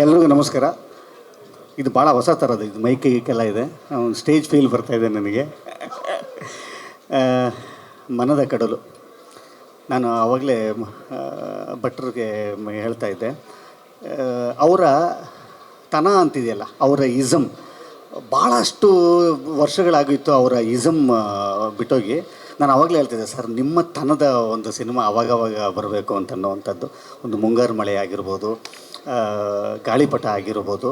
ಎಲ್ರಿಗೂ ನಮಸ್ಕಾರ. ಇದು ಭಾಳ ಹೊಸ ಥರದ್ದು, ಇದು ಮೈಕಿಗೆಲ್ಲ ಇದೆ, ಒಂದು ಸ್ಟೇಜ್ ಫೀಲ್ ಬರ್ತಾಯಿದೆ ನನಗೆ. ಮನದ ಕಡಲು, ನಾನು ಆವಾಗಲೇ ಭಟ್ರಿಗೆ ಹೇಳ್ತಾ ಇದ್ದೆ, ಅವರ ತನ ಅಂತಿದೆಯಲ್ಲ, ಅವರ ಇಸಮ್ ಭಾಳಷ್ಟು ವರ್ಷಗಳಾಗಿತ್ತು. ಅವರ ಇಸಮ್ ಬಿಟ್ಟೋಗಿ ನಾನು ಆವಾಗಲೇ ಹೇಳ್ತಿದ್ದೆ, ಸರ್ ನಿಮ್ಮ ತನದ ಒಂದು ಸಿನಿಮಾ ಆವಾಗವಾಗ ಬರಬೇಕು ಅಂತನ್ನುವಂಥದ್ದು. ಒಂದು ಮುಂಗಾರು ಮಳೆ ಆಗಿರ್ಬೋದು, ಗಾಳಿಪಟ ಆಗಿರ್ಬೋದು,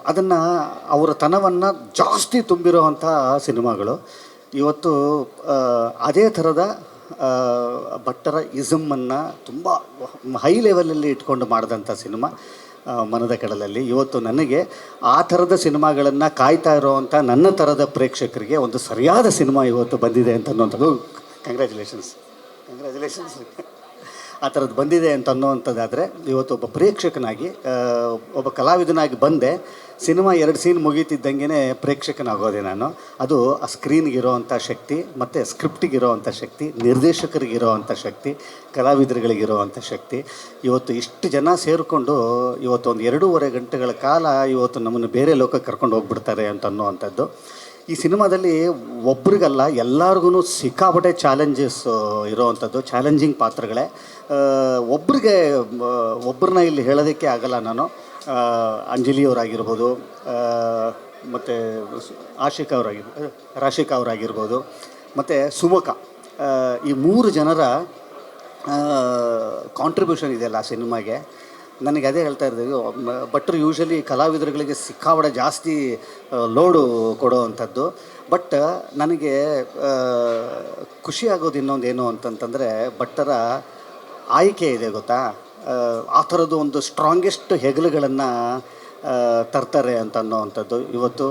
ಅದನ್ನು ಅವರ ತನವನ್ನು ಜಾಸ್ತಿ ತುಂಬಿರೋವಂಥ ಸಿನಿಮಾಗಳು. ಇವತ್ತು ಅದೇ ಥರದ ಭಟ್ಟರ ಇಸಮ್ಮನ್ನು ತುಂಬ ಹೈ ಲೆವೆಲಲ್ಲಿ ಇಟ್ಕೊಂಡು ಮಾಡಿದಂಥ ಸಿನಿಮಾ ಮನದ ಕಡಲಲ್ಲಿ. ಇವತ್ತು ನನಗೆ ಆ ಥರದ ಸಿನಿಮಾಗಳನ್ನು ಕಾಯ್ತಾ ಇರೋವಂಥ ನನ್ನ ಥರದ ಪ್ರೇಕ್ಷಕರಿಗೆ ಒಂದು ಸರಿಯಾದ ಸಿನಿಮಾ ಇವತ್ತು ಬಂದಿದೆ ಅಂತ ಅನ್ನೋಂಥದ್ದು. ಕಂಗ್ರ್ಯಾಚುಲೇಷನ್ಸ್. ಆ ಥರದ್ದು ಬಂದಿದೆ ಅಂತ ಅನ್ನೋವಂಥದ್ದಾದರೆ, ಇವತ್ತು ಒಬ್ಬ ಪ್ರೇಕ್ಷಕನಾಗಿ, ಒಬ್ಬ ಕಲಾವಿದನಾಗಿ ಬಂದೆ. ಸಿನಿಮಾ 2 ಸೀನ್ ಮುಗೀತಿದ್ದಂಗೆ ಪ್ರೇಕ್ಷಕನಾಗೋದೆ ನಾನು. ಅದು ಆ ಸ್ಕ್ರೀನ್ಗಿರೋವಂಥ ಶಕ್ತಿ, ಮತ್ತು ಸ್ಕ್ರಿಪ್ಟಿಗಿರೋವಂಥ ಶಕ್ತಿ, ನಿರ್ದೇಶಕರಿಗಿರೋವಂಥ ಶಕ್ತಿ, ಕಲಾವಿದರುಗಳಿಗಿರೋವಂಥ ಶಕ್ತಿ. ಇವತ್ತು ಇಷ್ಟು ಜನ ಸೇರಿಕೊಂಡು ಇವತ್ತು ಒಂದು 2.5 ಗಂಟೆಗಳ ಕಾಲ ಇವತ್ತು ನಮ್ಮನ್ನು ಬೇರೆ ಲೋಕಕ್ಕೆ ಕರ್ಕೊಂಡು ಹೋಗ್ಬಿಡ್ತಾರೆ ಅಂತ ಅನ್ನೋವಂಥದ್ದು. ಈ ಸಿನಿಮಾದಲ್ಲಿ ಒಬ್ರಿಗಲ್ಲ, ಎಲ್ಲರಿಗೂ ಸಿಕ್ಕಾಪಟ್ಟೆ ಚಾಲೆಂಜಸ್ ಇರೋವಂಥದ್ದು, ಚಾಲೆಂಜಿಂಗ್ ಪಾತ್ರಗಳೇ. ಒಬ್ಬರನ್ನ ಇಲ್ಲಿ ಹೇಳೋದಕ್ಕೆ ಆಗಲ್ಲ ನಾನು. ಅಂಜಲಿಯವರಾಗಿರ್ಬೋದು, ಮತ್ತು ರಾಶಿಕಾ ಅವರಾಗಿರ್ಬೋದು, ಮತ್ತು ಸುಮುಖ, ಈ 3 ಜನರ ಕಾಂಟ್ರಿಬ್ಯೂಷನ್ ಇದೆಯಲ್ಲ ಆ ಸಿನಿಮಾಗೆ. ನನಗೆ ಅದೇ ಹೇಳ್ತಾ ಇರ್ತೀವಿ, ಭಟ್ರು ಯೂಶ್ವಲಿ ಕಲಾವಿದರುಗಳಿಗೆ ಸಿಕ್ಕಾಪಟ್ಟೆ ಜಾಸ್ತಿ ಲೋಡು ಕೊಡೋವಂಥದ್ದು. ಬಟ್ ನನಗೆ ಖುಷಿ ಆಗೋದು ಇನ್ನೊಂದೇನು ಅಂತಂತಂದರೆ, ಭಟ್ಟರ ಆಯ್ಕೆ ಇದೆ ಗೊತ್ತಾ. ಆ ಥರದ್ದು ಒಂದು ಸ್ಟ್ರಾಂಗೆಸ್ಟ್ ಹೆಗಲುಗಳನ್ನು ತರ್ತಾರೆ ಅಂತ ಅನ್ನೋವಂಥದ್ದು. ಇವತ್ತು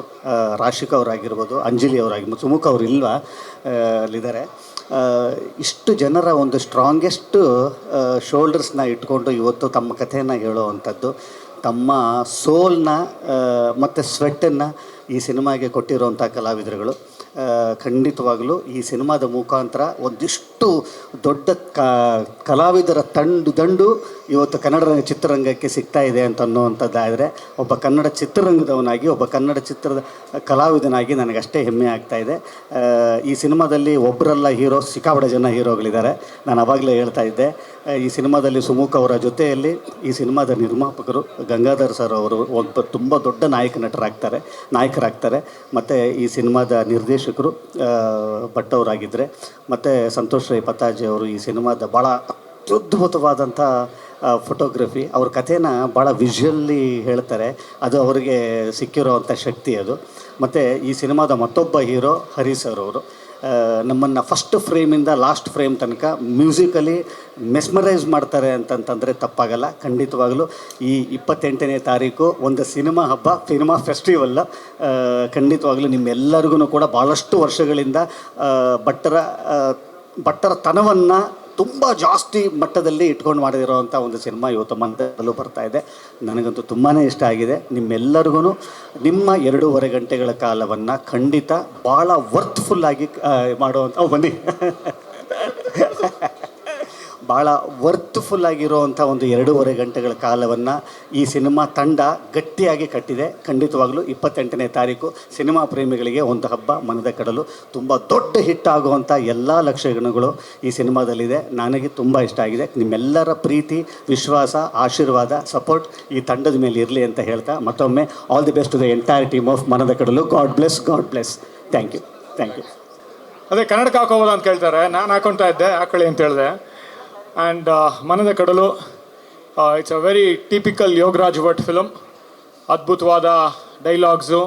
ರಾಶಿಕಾ ಅವರಾಗಿರ್ಬೋದು, ಅಂಜಲಿ ಅವರಾಗಿರ್ಬೋದು, ಸುಮುಖ ಅವರು ಇಲ್ವಾ, ಅಲ್ಲಿದ್ದಾರೆ. ಇಷ್ಟು ಜನರ ಒಂದು ಸ್ಟ್ರಾಂಗೆಸ್ಟ್ ಶೋಲ್ಡರ್ಸ್ನ ಇಟ್ಕೊಂಡು ಇವತ್ತು ತಮ್ಮ ಕಥೆಯನ್ನು ಹೇಳೋವಂಥದ್ದು, ತಮ್ಮ ಸೋಲ್ನ ಮತ್ತು ಸ್ವೆಟ್ಟನ್ನು ಈ ಸಿನಿಮಾಗೆ ಕೊಟ್ಟಿರೋವಂಥ ಕಲಾವಿದರುಗಳು. ಖಂಡಿತವಾಗಲೂ ಈ ಸಿನಿಮಾದ ಮುಖಾಂತರ ಒಂದಿಷ್ಟು ದೊಡ್ಡ ಕಲಾವಿದರ ದಂಡು ಇವತ್ತು ಕನ್ನಡ ಚಿತ್ರರಂಗಕ್ಕೆ ಸಿಗ್ತಾ ಇದೆ ಅಂತ ಅನ್ನುವಂಥದ್ದಾದರೆ, ಒಬ್ಬ ಕನ್ನಡ ಚಿತ್ರರಂಗದವನಾಗಿ, ಒಬ್ಬ ಕನ್ನಡ ಚಿತ್ರದ ಕಲಾವಿದನಾಗಿ ನನಗಷ್ಟೇ ಹೆಮ್ಮೆ ಆಗ್ತಾಯಿದೆ. ಈ ಸಿನಿಮಾದಲ್ಲಿ ಒಬ್ಬರಲ್ಲ ಹೀರೋ, ಸಿಕ್ಕಾಪಟ್ಟೆ ಜನ ಹೀರೋಗಳಿದ್ದಾರೆ. ನಾನು ಆವಾಗಲೇ ಹೇಳ್ತಾ ಇದ್ದೆ, ಈ ಸಿನಿಮಾದಲ್ಲಿ ಸುಮುಖ ಅವರ ಜೊತೆಯಲ್ಲಿ ಈ ಸಿನಿಮಾದ ನಿರ್ಮಾಪಕರು ಗಂಗಾಧರ್ ಸರ್ ಅವರು ಒಬ್ಬ ತುಂಬ ದೊಡ್ಡ ನಾಯಕರಾಗ್ತಾರೆ. ಮತ್ತು ಈ ಸಿನಿಮಾದ ನಿರ್ದೇಶಕರು ಭಟ್ ಅವರಾಗಿದ್ದರೆ, ಮತ್ತು ಸಂತೋಷ್ ರೈ ಪತಾಜಿ ಅವರು ಈ ಸಿನಿಮಾದ ಭಾಳ ಅತ್ಯದ್ಭುತವಾದಂಥ ಫೋಟೋಗ್ರಫಿ, ಅವ್ರ ಕಥೆನ ಭಾಳ ವಿಷುವಲ್ಲಿ ಹೇಳ್ತಾರೆ. ಅದು ಅವರಿಗೆ ಸಿಕ್ಕಿರೋವಂಥ ಶಕ್ತಿ ಅದು. ಮತ್ತು ಈ ಸಿನಿಮಾದ ಮತ್ತೊಬ್ಬ ಹೀರೋ ಹರಿ ಸರ್ ಅವರು ನಮ್ಮನ್ನು ಫಸ್ಟ್ ಫ್ರೇಮಿಂದ ಲಾಸ್ಟ್ ಫ್ರೇಮ್ ತನಕ ಮ್ಯೂಸಿಕಲಿ ಮೆಸ್ಮರೈಸ್ ಮಾಡ್ತಾರೆ ಅಂತಂತಂದರೆ ತಪ್ಪಾಗಲ್ಲ. ಖಂಡಿತವಾಗಲೂ ಈ 28ನೇ ತಾರೀಕು ಒಂದು ಸಿನಿಮಾ ಹಬ್ಬ, ಸಿನಿಮಾ ಫೆಸ್ಟಿವಲ್. ಖಂಡಿತವಾಗಲೂ ನಿಮ್ಮೆಲ್ಲರಿಗೂ ಕೂಡ ಭಾಳಷ್ಟು ವರ್ಷಗಳಿಂದ ಭಟ್ಟರ ತನವನ್ನು ತುಂಬ ಜಾಸ್ತಿ ಮಟ್ಟದಲ್ಲಿ ಇಟ್ಕೊಂಡು ಮಾಡಿರೋವಂಥ ಒಂದು ಸಿನಿಮಾ ಇವತ್ತು ಮಂದಲ್ಲೂ ಬರ್ತಾಯಿದೆ. ನನಗಂತೂ ತುಂಬಾ ಇಷ್ಟ ಆಗಿದೆ. ನಿಮ್ಮೆಲ್ಲರಿಗೂ ನಿಮ್ಮ 2.5 ಗಂಟೆಗಳ ಕಾಲವನ್ನು ಖಂಡಿತ ಭಾಳ ವರ್ತ್ಫುಲ್ಲಾಗಿ ಮಾಡುವಂಥ ಬನ್ನಿ ಭಾಳ ವರ್ತ್ಫುಲ್ಲಾಗಿರೋವಂಥ ಒಂದು 2.5 ಗಂಟೆಗಳ ಕಾಲವನ್ನು ಈ ಸಿನಿಮಾ ತಂಡ ಗಟ್ಟಿಯಾಗಿ ಕಟ್ಟಿದೆ. ಖಂಡಿತವಾಗಲೂ 28ನೇ ತಾರೀಕು ಸಿನಿಮಾ ಪ್ರೇಮಿಗಳಿಗೆ ಒಂದು ಹಬ್ಬ, ಮನದ ಕಡಲು. ತುಂಬ ದೊಡ್ಡ ಹಿಟ್ ಆಗುವಂಥ ಎಲ್ಲ ಲಕ್ಷಣಗಳು ಈ ಸಿನಿಮಾದಲ್ಲಿದೆ. ನನಗೆ ತುಂಬ ಇಷ್ಟ ಆಗಿದೆ. ನಿಮ್ಮೆಲ್ಲರ ಪ್ರೀತಿ, ವಿಶ್ವಾಸ, ಆಶೀರ್ವಾದ, ಸಪೋರ್ಟ್ ಈ ತಂಡದ ಮೇಲೆ ಇರಲಿ ಅಂತ ಹೇಳ್ತಾ ಮತ್ತೊಮ್ಮೆ all the best to the entire team of Manada Kadalu. God bless. Thank you. ಅದೇ ಕನ್ನಡಕ್ಕೆ ಹಾಕೋಬೋದ ಅಂತ ಕೇಳ್ತಾರೆ. ನಾನು ಹಾಕೊಳ್ತಾ ಇದ್ದೆ, ಹಾಕೊಳ್ಳಿ ಅಂತ ಹೇಳಿದೆ. And Manada Kadalu, it's a very typical Yogaraj Bhat film. ಅದ್ಭುತವಾದ ಡೈಲಾಗ್ಸು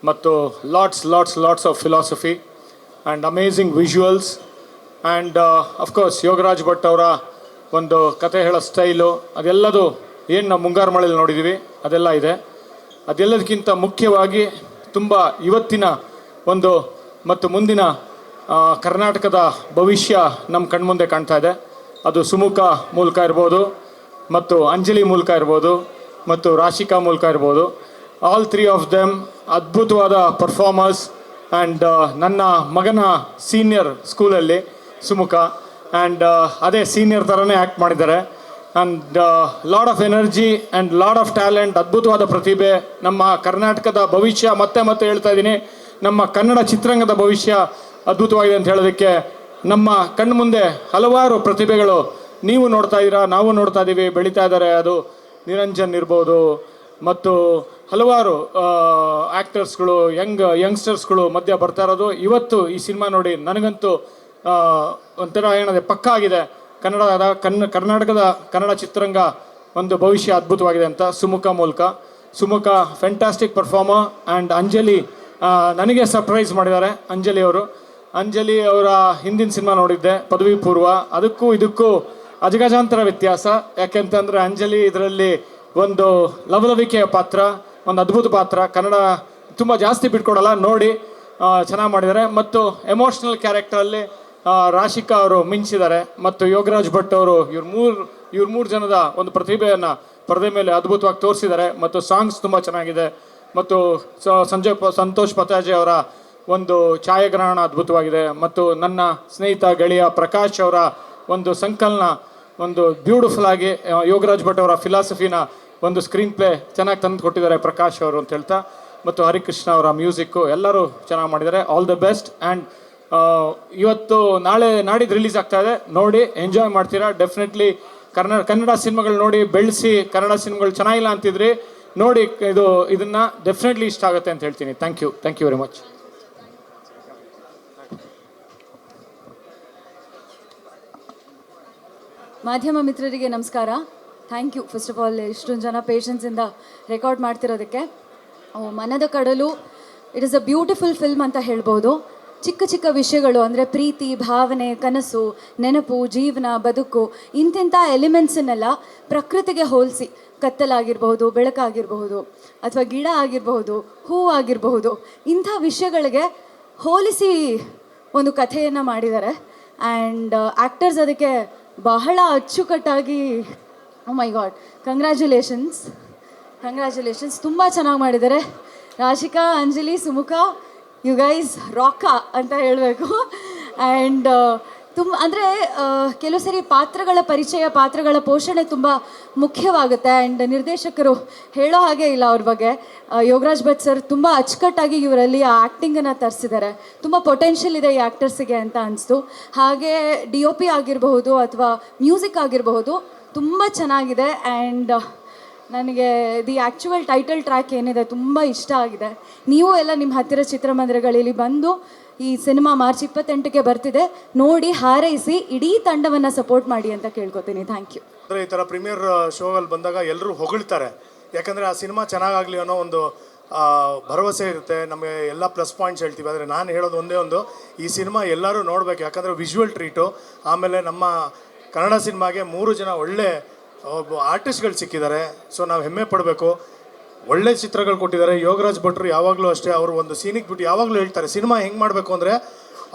ಮತ್ತು lots of philosophy and amazing visuals. And of course Yogaraj Bhat ಅವರ ಒಂದು ಕತೆ ಹೇಳೋ ಸ್ಟೈಲು, ಅದೆಲ್ಲದು ಏನು ನಾವು ಮುಂಗಾರು ಮಳೆಯಲ್ಲಿ ನೋಡಿದ್ದೀವಿ ಅದೆಲ್ಲ ಇದೆ. ಅದೆಲ್ಲದಕ್ಕಿಂತ ಮುಖ್ಯವಾಗಿ ತುಂಬ ಇವತ್ತಿನ ಒಂದು ಮತ್ತು ಮುಂದಿನ ಕರ್ನಾಟಕದ ಭವಿಷ್ಯ ನಮ್ಮ ಕಣ್ಮುಂದೆ ಕಾಣ್ತಾ ಇದೆ. ಅದು ಸುಮುಖ ಮೂಲಕ ಇರ್ಬೋದು, ಮತ್ತು ಅಂಜಲಿ ಮೂಲಕ ಇರ್ಬೋದು, ಮತ್ತು ರಾಶಿಕಾ ಮೂಲಕ ಇರ್ಬೋದು. ಆಲ್ 3 ಆಫ್ ದೆಮ್ ಅದ್ಭುತವಾದ ಪರ್ಫಾರ್ಮರ್ಸ್. ಆ್ಯಂಡ್ ನನ್ನ ಮಗನ ಸೀನಿಯರ್ ಸ್ಕೂಲಲ್ಲಿ ಸುಮುಖ, ಆ್ಯಂಡ್ ಅದೇ ಸೀನಿಯರ್ ಥರನೇ ಆ್ಯಕ್ಟ್ ಮಾಡಿದ್ದಾರೆ. And lot of energy and lot of talent, ಅದ್ಭುತವಾದ ಪ್ರತಿಭೆ. ನಮ್ಮ ಕರ್ನಾಟಕದ ಭವಿಷ್ಯ, ಮತ್ತೆ ಮತ್ತೆ ಹೇಳ್ತಾ ಇದ್ದೀನಿ, ನಮ್ಮ ಕನ್ನಡ ಚಿತ್ರರಂಗದ ಭವಿಷ್ಯ ಅದ್ಭುತವಾಗಿದೆ ಅಂತ ಹೇಳೋದಕ್ಕೆ ನಮ್ಮ ಕಣ್ಣು ಮುಂದೆ ಹಲವಾರು ಪ್ರತಿಭೆಗಳು ನೀವು ನೋಡ್ತಾ ಇದ್ದೀರಾ, ನಾವು ನೋಡ್ತಾ ಇದ್ದೀವಿ, ಬೆಳೀತಾ ಇದ್ದಾರೆ. ಅದು ನಿರಂಜನ್ ಇರ್ಬೋದು, ಮತ್ತು ಹಲವಾರು ಆ್ಯಕ್ಟರ್ಸ್ಗಳು, ಯಂಗ್ಸ್ಟರ್ಸ್ಗಳು ಮಧ್ಯ ಬರ್ತಾ ಇರೋದು. ಇವತ್ತು ಈ ಸಿನಿಮಾ ನೋಡಿ ನನಗಂತೂ ಒಂಥರ ಏನದೆ ಪಕ್ಕ ಆಗಿದೆ. ಕರ್ನಾಟಕದ ಕನ್ನಡ ಚಿತ್ರರಂಗ ಒಂದು ಭವಿಷ್ಯ ಅದ್ಭುತವಾಗಿದೆ ಅಂತ. Sumukha fantastic performer. And Anjali ನನಗೆ ಸರ್ಪ್ರೈಸ್ ಮಾಡಿದ್ದಾರೆ. ಅಂಜಲಿ ಅವರ ಹಿಂದಿನ ಸಿನಿಮಾ ನೋಡಿದ್ದೆ, ಪದವಿ ಪೂರ್ವ. ಅದಕ್ಕೂ ಇದಕ್ಕೂ ಅಜಗಜಾಂತರ ವ್ಯತ್ಯಾಸ. ಯಾಕೆಂತಂದರೆ ಅಂಜಲಿ ಇದರಲ್ಲಿ ಒಂದು ಲವಲವಿಕೆಯ ಪಾತ್ರ, ಒಂದು ಅದ್ಭುತ ಪಾತ್ರ. ಕನ್ನಡ ತುಂಬ ಜಾಸ್ತಿ ಬಿಟ್ಕೊಡಲ್ಲ, ನೋಡಿ ಚೆನ್ನಾಗಿ ಮಾಡಿದ್ದಾರೆ. ಮತ್ತು ಎಮೋಷ್ನಲ್ ಕ್ಯಾರೆಕ್ಟರಲ್ಲಿ ರಾಶಿಕಾ ಅವರು ಮಿಂಚಿದ್ದಾರೆ. ಮತ್ತು ಯೋಗರಾಜ್ ಭಟ್ ಅವರು ಇವ್ರ ಮೂರು ಜನದ ಒಂದು ಪ್ರತಿಭೆಯನ್ನು ಪರದೆ ಮೇಲೆ ಅದ್ಭುತವಾಗಿ ತೋರಿಸಿದ್ದಾರೆ. ಮತ್ತು ಸಾಂಗ್ಸ್ ತುಂಬ ಚೆನ್ನಾಗಿದೆ. ಮತ್ತು ಸಂತೋಷ್ ಪತಾಜೆ ಅವರ ಒಂದು ಛಾಯಾಗ್ರಹಣ ಅದ್ಭುತವಾಗಿದೆ. ಮತ್ತು ನನ್ನ ಸ್ನೇಹಿತ ಗೆಳೆಯ ಪ್ರಕಾಶ್ ಅವರ ಒಂದು ಸಂಕಲನ ಒಂದು ಬ್ಯೂಟಿಫುಲ್ ಆಗಿ, ಯೋಗರಾಜ್ ಭಟ್ ಅವರ ಫಿಲಾಸಫಿನ ಒಂದು ಸ್ಕ್ರೀನ್ ಪ್ಲೇ ಚೆನ್ನಾಗಿ ತಂದು ಕೊಟ್ಟಿದ್ದಾರೆ ಪ್ರಕಾಶ್ ಅವರು ಅಂತ ಹೇಳ್ತಾ. ಮತ್ತು ಹರಿಕೃಷ್ಣ ಅವರ ಮ್ಯೂಸಿಕ್ಕು ಎಲ್ಲರೂ ಚೆನ್ನಾಗಿ ಮಾಡಿದ್ದಾರೆ. All the best. ಆ್ಯಂಡ್ ಇವತ್ತು ನಾಡಿದ್ದು ರಿಲೀಸ್ ಆಗ್ತಾ ಇದೆ, ನೋಡಿ ಎಂಜಾಯ್ ಮಾಡ್ತೀರಾ ಡೆಫಿನೆಟ್ಲಿ. ಕನ್ನಡ ಸಿನಿಮಾಗಳು ನೋಡಿ ಬೆಳೆಸಿ. ಕನ್ನಡ ಸಿನಿಮಾಗಳು ಚೆನ್ನಾಗಿಲ್ಲ ಅಂತಿದ್ರಿ, ನೋಡಿ ಇದನ್ನು ಡೆಫಿನೆಟ್ಲಿ ಇಷ್ಟ ಆಗುತ್ತೆ ಅಂತ ಹೇಳ್ತೀನಿ. Thank you very much. ಮಾಧ್ಯಮ ಮಿತ್ರರಿಗೆ ನಮಸ್ಕಾರ. Thank you first of all ಇಷ್ಟೊಂದು ಜನ ಪೇಷನ್ಸಿಂದ ರೆಕಾರ್ಡ್ ಮಾಡ್ತಿರೋದಕ್ಕೆ. Manada Kadalu it is a beautiful film ಅಂತ ಹೇಳ್ಬೋದು. ಚಿಕ್ಕ ಚಿಕ್ಕ ವಿಷಯಗಳು ಅಂದರೆ ಪ್ರೀತಿ, ಭಾವನೆ, ಕನಸು, ನೆನಪು, ಜೀವನ, ಬದುಕು, ಇಂತಿಂಥ ಎಲಿಮೆಂಟ್ಸನ್ನೆಲ್ಲ ಪ್ರಕೃತಿಗೆ ಹೋಲಿಸಿ, ಕತ್ತಲಾಗಿರ್ಬಹುದು, ಬೆಳಕಾಗಿರಬಹುದು, ಅಥವಾ ಗಿಡ ಆಗಿರಬಹುದು, ಹೂವಾಗಿರಬಹುದು, ಇಂಥ ವಿಷಯಗಳಿಗೆ ಹೋಲಿಸಿ ಒಂದು ಕಥೆಯನ್ನು ಮಾಡಿದ್ದಾರೆ. ಆ್ಯಂಡ್ ಆ್ಯಕ್ಟರ್ಸ್ ಅದಕ್ಕೆ ಬಹಳ ಅಚ್ಚುಕಟ್ಟಾಗಿ, ಓ ಮೈ ಗಾಡ್, ಕಂಗ್ರ್ಯಾಚುಲೇಷನ್ಸ್. ತುಂಬ ಚೆನ್ನಾಗಿ ಮಾಡಿದ್ದಾರೆ. ರಾಶಿಕಾ, ಅಂಜಲಿ, ಸುಮುಖ, ಯು ಗೈಸ್ ರಾಕ ಅಂತ ಹೇಳಬೇಕು. ಆ್ಯಂಡ್ ಅಂದರೆ ಕೆಲವು ಸರಿ ಪಾತ್ರಗಳ ಪರಿಚಯ, ಪಾತ್ರಗಳ ಪೋಷಣೆ ತುಂಬ ಮುಖ್ಯವಾಗುತ್ತೆ. ಆ್ಯಂಡ್ ನಿರ್ದೇಶಕರು ಹೇಳೋ ಹಾಗೆ ಇಲ್ಲ ಅವ್ರ ಬಗ್ಗೆ. ಯೋಗರಾಜ್ ಭಟ್ ಸರ್ ತುಂಬ ಅಚ್ಚುಕಟ್ಟಾಗಿ ಇವರಲ್ಲಿ ಆ ಆ್ಯಕ್ಟಿಂಗನ್ನು ತರಿಸಿದ್ದಾರೆ. ತುಂಬ ಪೊಟೆನ್ಷಿಯಲ್ ಇದೆ ಈ ಆ್ಯಕ್ಟರ್ಸಿಗೆ ಅಂತ ಅನಿಸ್ತು. ಹಾಗೆ DOP ಆಗಿರಬಹುದು ಅಥವಾ ಮ್ಯೂಸಿಕ್ ಆಗಿರಬಹುದು, ತುಂಬ ಚೆನ್ನಾಗಿದೆ. ಆ್ಯಂಡ್ ನನಗೆ ದಿ ಆ್ಯಕ್ಚುವಲ್ ಟೈಟಲ್ ಟ್ರ್ಯಾಕ್ ಏನಿದೆ ತುಂಬ ಇಷ್ಟ ಆಗಿದೆ. ನೀವು ಎಲ್ಲ ನಿಮ್ಮ ಹತ್ತಿರ ಚಿತ್ರಮಂದಿರಗಳಲ್ಲಿ ಬಂದು ಈ ಸಿನಿಮಾ ಮಾರ್ಚ್ 28ಕ್ಕೆ ಬರ್ತಿದೆ, ನೋಡಿ ಹಾರೈಸಿ, ಇಡೀ ತಂಡವನ್ನು ಸಪೋರ್ಟ್ ಮಾಡಿ ಅಂತ ಕೇಳ್ಕೊತೀನಿ. Thank you. ಅಂದರೆ ಈ ಥರ ಪ್ರೀಮಿಯರ್ ಶೋಗಳಲ್ಲಿ ಬಂದಾಗ ಎಲ್ಲರೂ ಹೊಗಳ್ತಾರೆ, ಯಾಕಂದರೆ ಆ ಸಿನಿಮಾ ಚೆನ್ನಾಗಾಗಲಿ ಅನ್ನೋ ಒಂದು ಭರವಸೆ ಇರುತ್ತೆ. ನಮಗೆ ಎಲ್ಲ ಪ್ಲಸ್ ಪಾಯಿಂಟ್ಸ್ ಹೇಳ್ತೀವಿ. ಆದರೆ ನಾನು ಹೇಳೋದು ಒಂದೇ ಒಂದು, ಈ ಸಿನಿಮಾ ಎಲ್ಲರೂ ನೋಡಬೇಕು. ಯಾಕಂದರೆ ವಿಜುವಲ್ ಟ್ರೀಟು. ಆಮೇಲೆ ನಮ್ಮ ಕನ್ನಡ ಸಿನಿಮಾಗೆ 3 ಜನ ಒಳ್ಳೆ ಆರ್ಟಿಸ್ಟ್ಗಳು ಸಿಕ್ಕಿದ್ದಾರೆ. ಸೊ ನಾವು ಹೆಮ್ಮೆ ಪಡಬೇಕು. ಒಳ್ಳೆ ಚಿತ್ರಗಳು ಕೊಟ್ಟಿದ್ದಾರೆ. ಯೋಗರಾಜ್ ಭಟ್ರು ಯಾವಾಗಲೂ ಅಷ್ಟೇ, ಅವರು ಒಂದು ಸೀನಿಕ್ ಬಿಟ್ಟು ಯಾವಾಗಲೂ ಹೇಳ್ತಾರೆ, ಸಿನಿಮಾ ಹೆಂಗೆ ಮಾಡಬೇಕು ಅಂದರೆ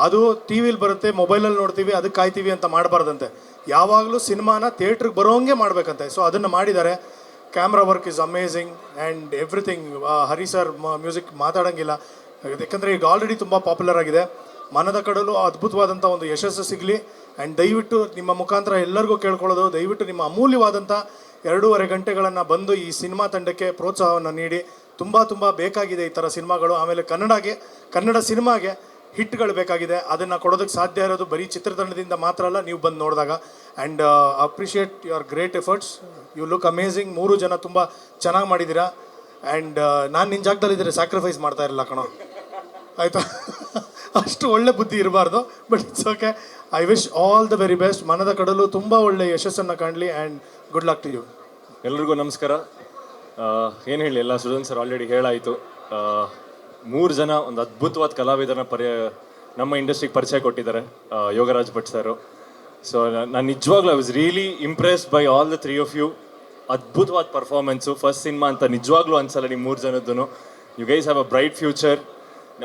ಅದು ಟಿ ವಿಲಿ ಬರುತ್ತೆ, ಮೊಬೈಲಲ್ಲಿ ನೋಡ್ತೀವಿ, ಅದಕ್ಕೆ ಕಾಯ್ತೀವಿ ಅಂತ ಮಾಡಬಾರ್ದಂತೆ. ಯಾವಾಗಲೂ ಸಿನಿಮಾನ ಥಿಯೇಟ್ರಿಗೆ ಬರೋಂಗೆ ಮಾಡಬೇಕಂತೆ. ಸೊ ಅದನ್ನು ಮಾಡಿದ್ದಾರೆ. Camera work is amazing and everything. Hari sir music ಮಾತಾಡೋಂಗಿಲ್ಲ, ಯಾಕಂದರೆ ಈಗ ಆಲ್ರೆಡಿ ತುಂಬ ಪಾಪ್ಯುಲರ್ ಆಗಿದೆ. ಮನದ ಕಡಲು ಅದ್ಭುತವಾದಂಥ ಒಂದು ಯಶಸ್ಸು ಸಿಗಲಿ. ಆ್ಯಂಡ್ ದಯವಿಟ್ಟು ನಿಮ್ಮ ಮುಖಾಂತರ ಎಲ್ಲರಿಗೂ ಕೇಳ್ಕೊಳ್ಳೋದು, ದಯವಿಟ್ಟು ನಿಮ್ಮ ಅಮೂಲ್ಯವಾದಂಥ 2.5 ಗಂಟೆಗಳನ್ನು ಬಂದು ಈ ಸಿನಿಮಾ ತಂಡಕ್ಕೆ ಪ್ರೋತ್ಸಾಹವನ್ನು ನೀಡಿ. ತುಂಬ ಬೇಕಾಗಿದೆ ಈ ಥರ ಸಿನಿಮಾಗಳು. ಆಮೇಲೆ ಕನ್ನಡ ಸಿನಿಮಾಗೆ ಹಿಟ್ಗಳು ಬೇಕಾಗಿದೆ. ಅದನ್ನು ಕೊಡೋದಕ್ಕೆ ಸಾಧ್ಯ ಇರೋದು ಬರೀ ಚಿತ್ರತಂಡದಿಂದ ಮಾತ್ರ ಅಲ್ಲ, ನೀವು ಬಂದು ನೋಡಿದಾಗ. And appreciate your great efforts. You look amazing. 3 ಜನ ತುಂಬ ಚೆನ್ನಾಗಿ ಮಾಡಿದ್ದೀರಾ. ಆ್ಯಂಡ್ ನಾನು ನಿನ್ನ ಜಾಗದಲ್ಲಿದ್ದರೆ ಸ್ಯಾಕ್ರಿಫೈಸ್ ಮಾಡ್ತಾ ಇರಲಿಲ್ಲ ಕಣೋ, ಆಯಿತಾ? ಅಷ್ಟು ಒಳ್ಳೆ ಬುದ್ಧಿ ಇರಬಾರ್ದು. But it's okay. I wish all the very best. Manada Kadalu ತುಂಬ ಒಳ್ಳೆ ಯಶಸ್ಸನ್ನು ಕಾಣಲಿ. And good luck to you. ಎಲ್ರಿಗೂ ನಮಸ್ಕಾರ. ಏನು ಹೇಳಿ, ಎಲ್ಲ ಸುಧನ್ ಸರ್ ಆಲ್ರೆಡಿ ಹೇಳಾಯಿತು. 3 ಜನ ಒಂದು ಅದ್ಭುತವಾದ ಕಲಾವಿದರನ್ನ ನಮ್ಮ ಇಂಡಸ್ಟ್ರಿಗೆ ಪರಿಚಯ ಕೊಟ್ಟಿದ್ದಾರೆ, ಯೋಗರಾಜ್ ಭಟ್ ಸರು. ಸೊ ನಾನು ನಿಜವಾಗ್ಲೂ I was really impressed by all the 3 of you. ಅದ್ಭುತವಾದ ಪರ್ಫಾರ್ಮೆನ್ಸು. ಫಸ್ಟ್ ಸಿನಿಮಾ ಅಂತ ನಿಜವಾಗ್ಲೂ ಅನ್ಸಲ್ಲ ನಿಮ್ಮ 3 ಜನದ್ದು. You guys have a bright future.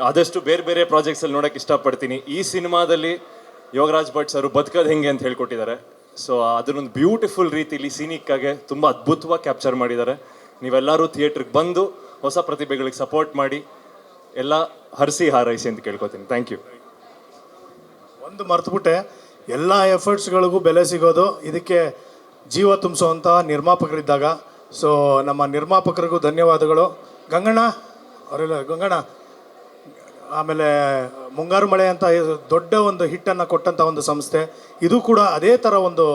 ಆದಷ್ಟು ಬೇರೆ ಪ್ರಾಜೆಕ್ಟ್ಸಲ್ಲಿ ನೋಡೋಕ್ಕೆ ಇಷ್ಟಪಡ್ತೀನಿ. ಈ ಸಿನಿಮಾದಲ್ಲಿ ಯೋಗರಾಜ್ ಭಟ್ ಸರು ಬದುಕೋದು ಹೆಂಗೆ ಅಂತ ಹೇಳ್ಕೊಟ್ಟಿದ್ದಾರೆ. ಸೊ ಅದನ್ನೊಂದು ಬ್ಯೂಟಿಫುಲ್ ರೀತಿಲಿ ಸೀನಿಕ್ಕಾಗೆ ತುಂಬ ಅದ್ಭುತವಾಗಿ ಕ್ಯಾಪ್ಚರ್ ಮಾಡಿದ್ದಾರೆ. ನೀವೆಲ್ಲರೂ ಥಿಯೇಟ್ರಿಗೆ ಬಂದು ಹೊಸ ಪ್ರತಿಭೆಗಳಿಗೆ ಸಪೋರ್ಟ್ ಮಾಡಿ, ಎಲ್ಲ ಹರಿಸಿ ಹಾರೈಸಿ ಅಂತ ಕೇಳ್ಕೊತೀನಿ. Thank you. ಒಂದು ಮರ್ತುಬಿಟ್ಟೆ, ಎಲ್ಲ ಎಫರ್ಟ್ಸ್ಗಳಿಗೂ ಬೆಲೆ ಸಿಗೋದು ಇದಕ್ಕೆ ಜೀವ ತುಂಬಿಸುವಂಥ ನಿರ್ಮಾಪಕರಿದ್ದಾಗ. ಸೊ ನಮ್ಮ ನಿರ್ಮಾಪಕರಿಗೂ ಧನ್ಯವಾದಗಳು. ಗಂಗಣ್ಣ ಅವರೆಲ್ಲ ಗಂಗಣ್ಣ, ಆಮೇಲೆ ಮುಂಗಾರು ಮಳೆ ಅಂತ ದೊಡ್ಡ ಒಂದು ಹಿಟ್ಟನ್ನು ಕೊಟ್ಟಂಥ ಒಂದು ಸಂಸ್ಥೆ, ಇದು ಕೂಡ ಅದೇ ಥರ ಒಂದು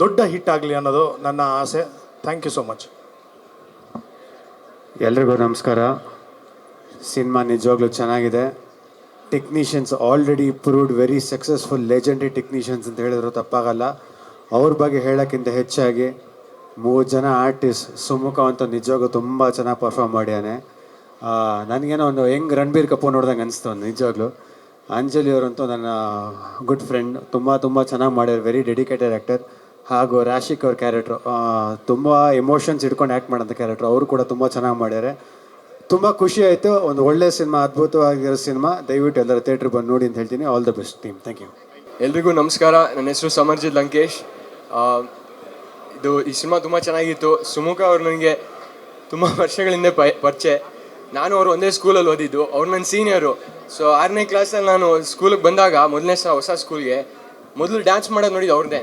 ದೊಡ್ಡ ಹಿಟ್ ಆಗಲಿ ಅನ್ನೋದು ನನ್ನ ಆಸೆ. Thank you so much. ಎಲ್ರಿಗೂ ನಮಸ್ಕಾರ. ಸಿನಿಮಾ ನಿಜವಾಗ್ಲೂ ಚೆನ್ನಾಗಿದೆ. Technicians already proved very successful legendary technicians ಅಂತ ಹೇಳಿದ್ರು ತಪ್ಪಾಗಲ್ಲ. ಅವ್ರ ಬಗ್ಗೆ ಹೇಳೋಕ್ಕಿಂತ ಹೆಚ್ಚಾಗಿ 3 ಜನ ಆರ್ಟಿಸ್ಟ್, ಸುಮುಖ ಅಂತೂ ನಿಜವಾಗ್ಲೂ ತುಂಬ ಚೆನ್ನಾಗಿ ಪರ್ಫಾರ್ಮ್ ಮಾಡ್ಯಾನೆ. ನನಗೇನೋ ಒಂದು ಹೆಂಗ್ ರಣಬೀರ್ ಕಪೂರ್ ನೋಡ್ದಂಗೆ ಅನಿಸ್ತು ಒಂದು ನಿಜವಾಗ್ಲೂ. ಅಂಜಲಿ ಅವರಂತೂ ನನ್ನ ಗುಡ್ ಫ್ರೆಂಡ್, ತುಂಬ ಚೆನ್ನಾಗಿ ಮಾಡ್ಯಾರ. Very dedicated actor. ಹಾಗೂ ರಾಶಿಕ್ ಅವ್ರ ಕ್ಯಾರೆಕ್ಟ್ರು ತುಂಬ ಎಮೋಷನ್ಸ್ ಇಟ್ಕೊಂಡು ಆ್ಯಕ್ಟ್ ಮಾಡೋಂಥ ಕ್ಯಾರೆಕ್ಟ್ರು, ಅವರು ಕೂಡ ತುಂಬ ಚೆನ್ನಾಗಿ ಮಾಡ್ಯಾರೆ. ತುಂಬ ಖುಷಿ ಆಯಿತು. ಒಂದು ಒಳ್ಳೆ ಸಿನಿಮಾ, ಅದ್ಭುತವಾಗಿರೋ ಸಿನಿಮಾ. ದಯವಿಟ್ಟು ಎಲ್ಲರೂ ಥಿಯೇಟ್ರ್ ಬಂದು ನೋಡಿ ಅಂತ ಹೇಳ್ತೀನಿ. All the best team. Thank you. ಎಲ್ರಿಗೂ ನಮಸ್ಕಾರ. ನನ್ನ ಹೆಸರು ಸಮರ್ಜಿತ್ ಲಂಕೇಶ್. ಈ ಸಿನಿಮಾ ತುಂಬ ಚೆನ್ನಾಗಿತ್ತು. ಸುಮುಖ ಅವರು ನನಗೆ ತುಂಬ ವರ್ಷಗಳಿಂದ ಪರಿಚಯ. ನಾನು ಅವರು ಒಂದೇ ಸ್ಕೂಲಲ್ಲಿ ಓದಿದ್ದು. ಅವ್ರು ನನ್ನ ಸೀನಿಯರು. ಸೊ 6ನೇ ಕ್ಲಾಸಲ್ಲಿ ನಾನು ಸ್ಕೂಲಿಗೆ ಬಂದಾಗ, ಮೊದಲನೇ ಸಲ ಹೊಸ ಸ್ಕೂಲ್ಗೆ ಮೊದಲು ಡ್ಯಾನ್ಸ್ ಮಾಡೋದು ನೋಡಿದ್ದು ಅವ್ರನ್ನೇ.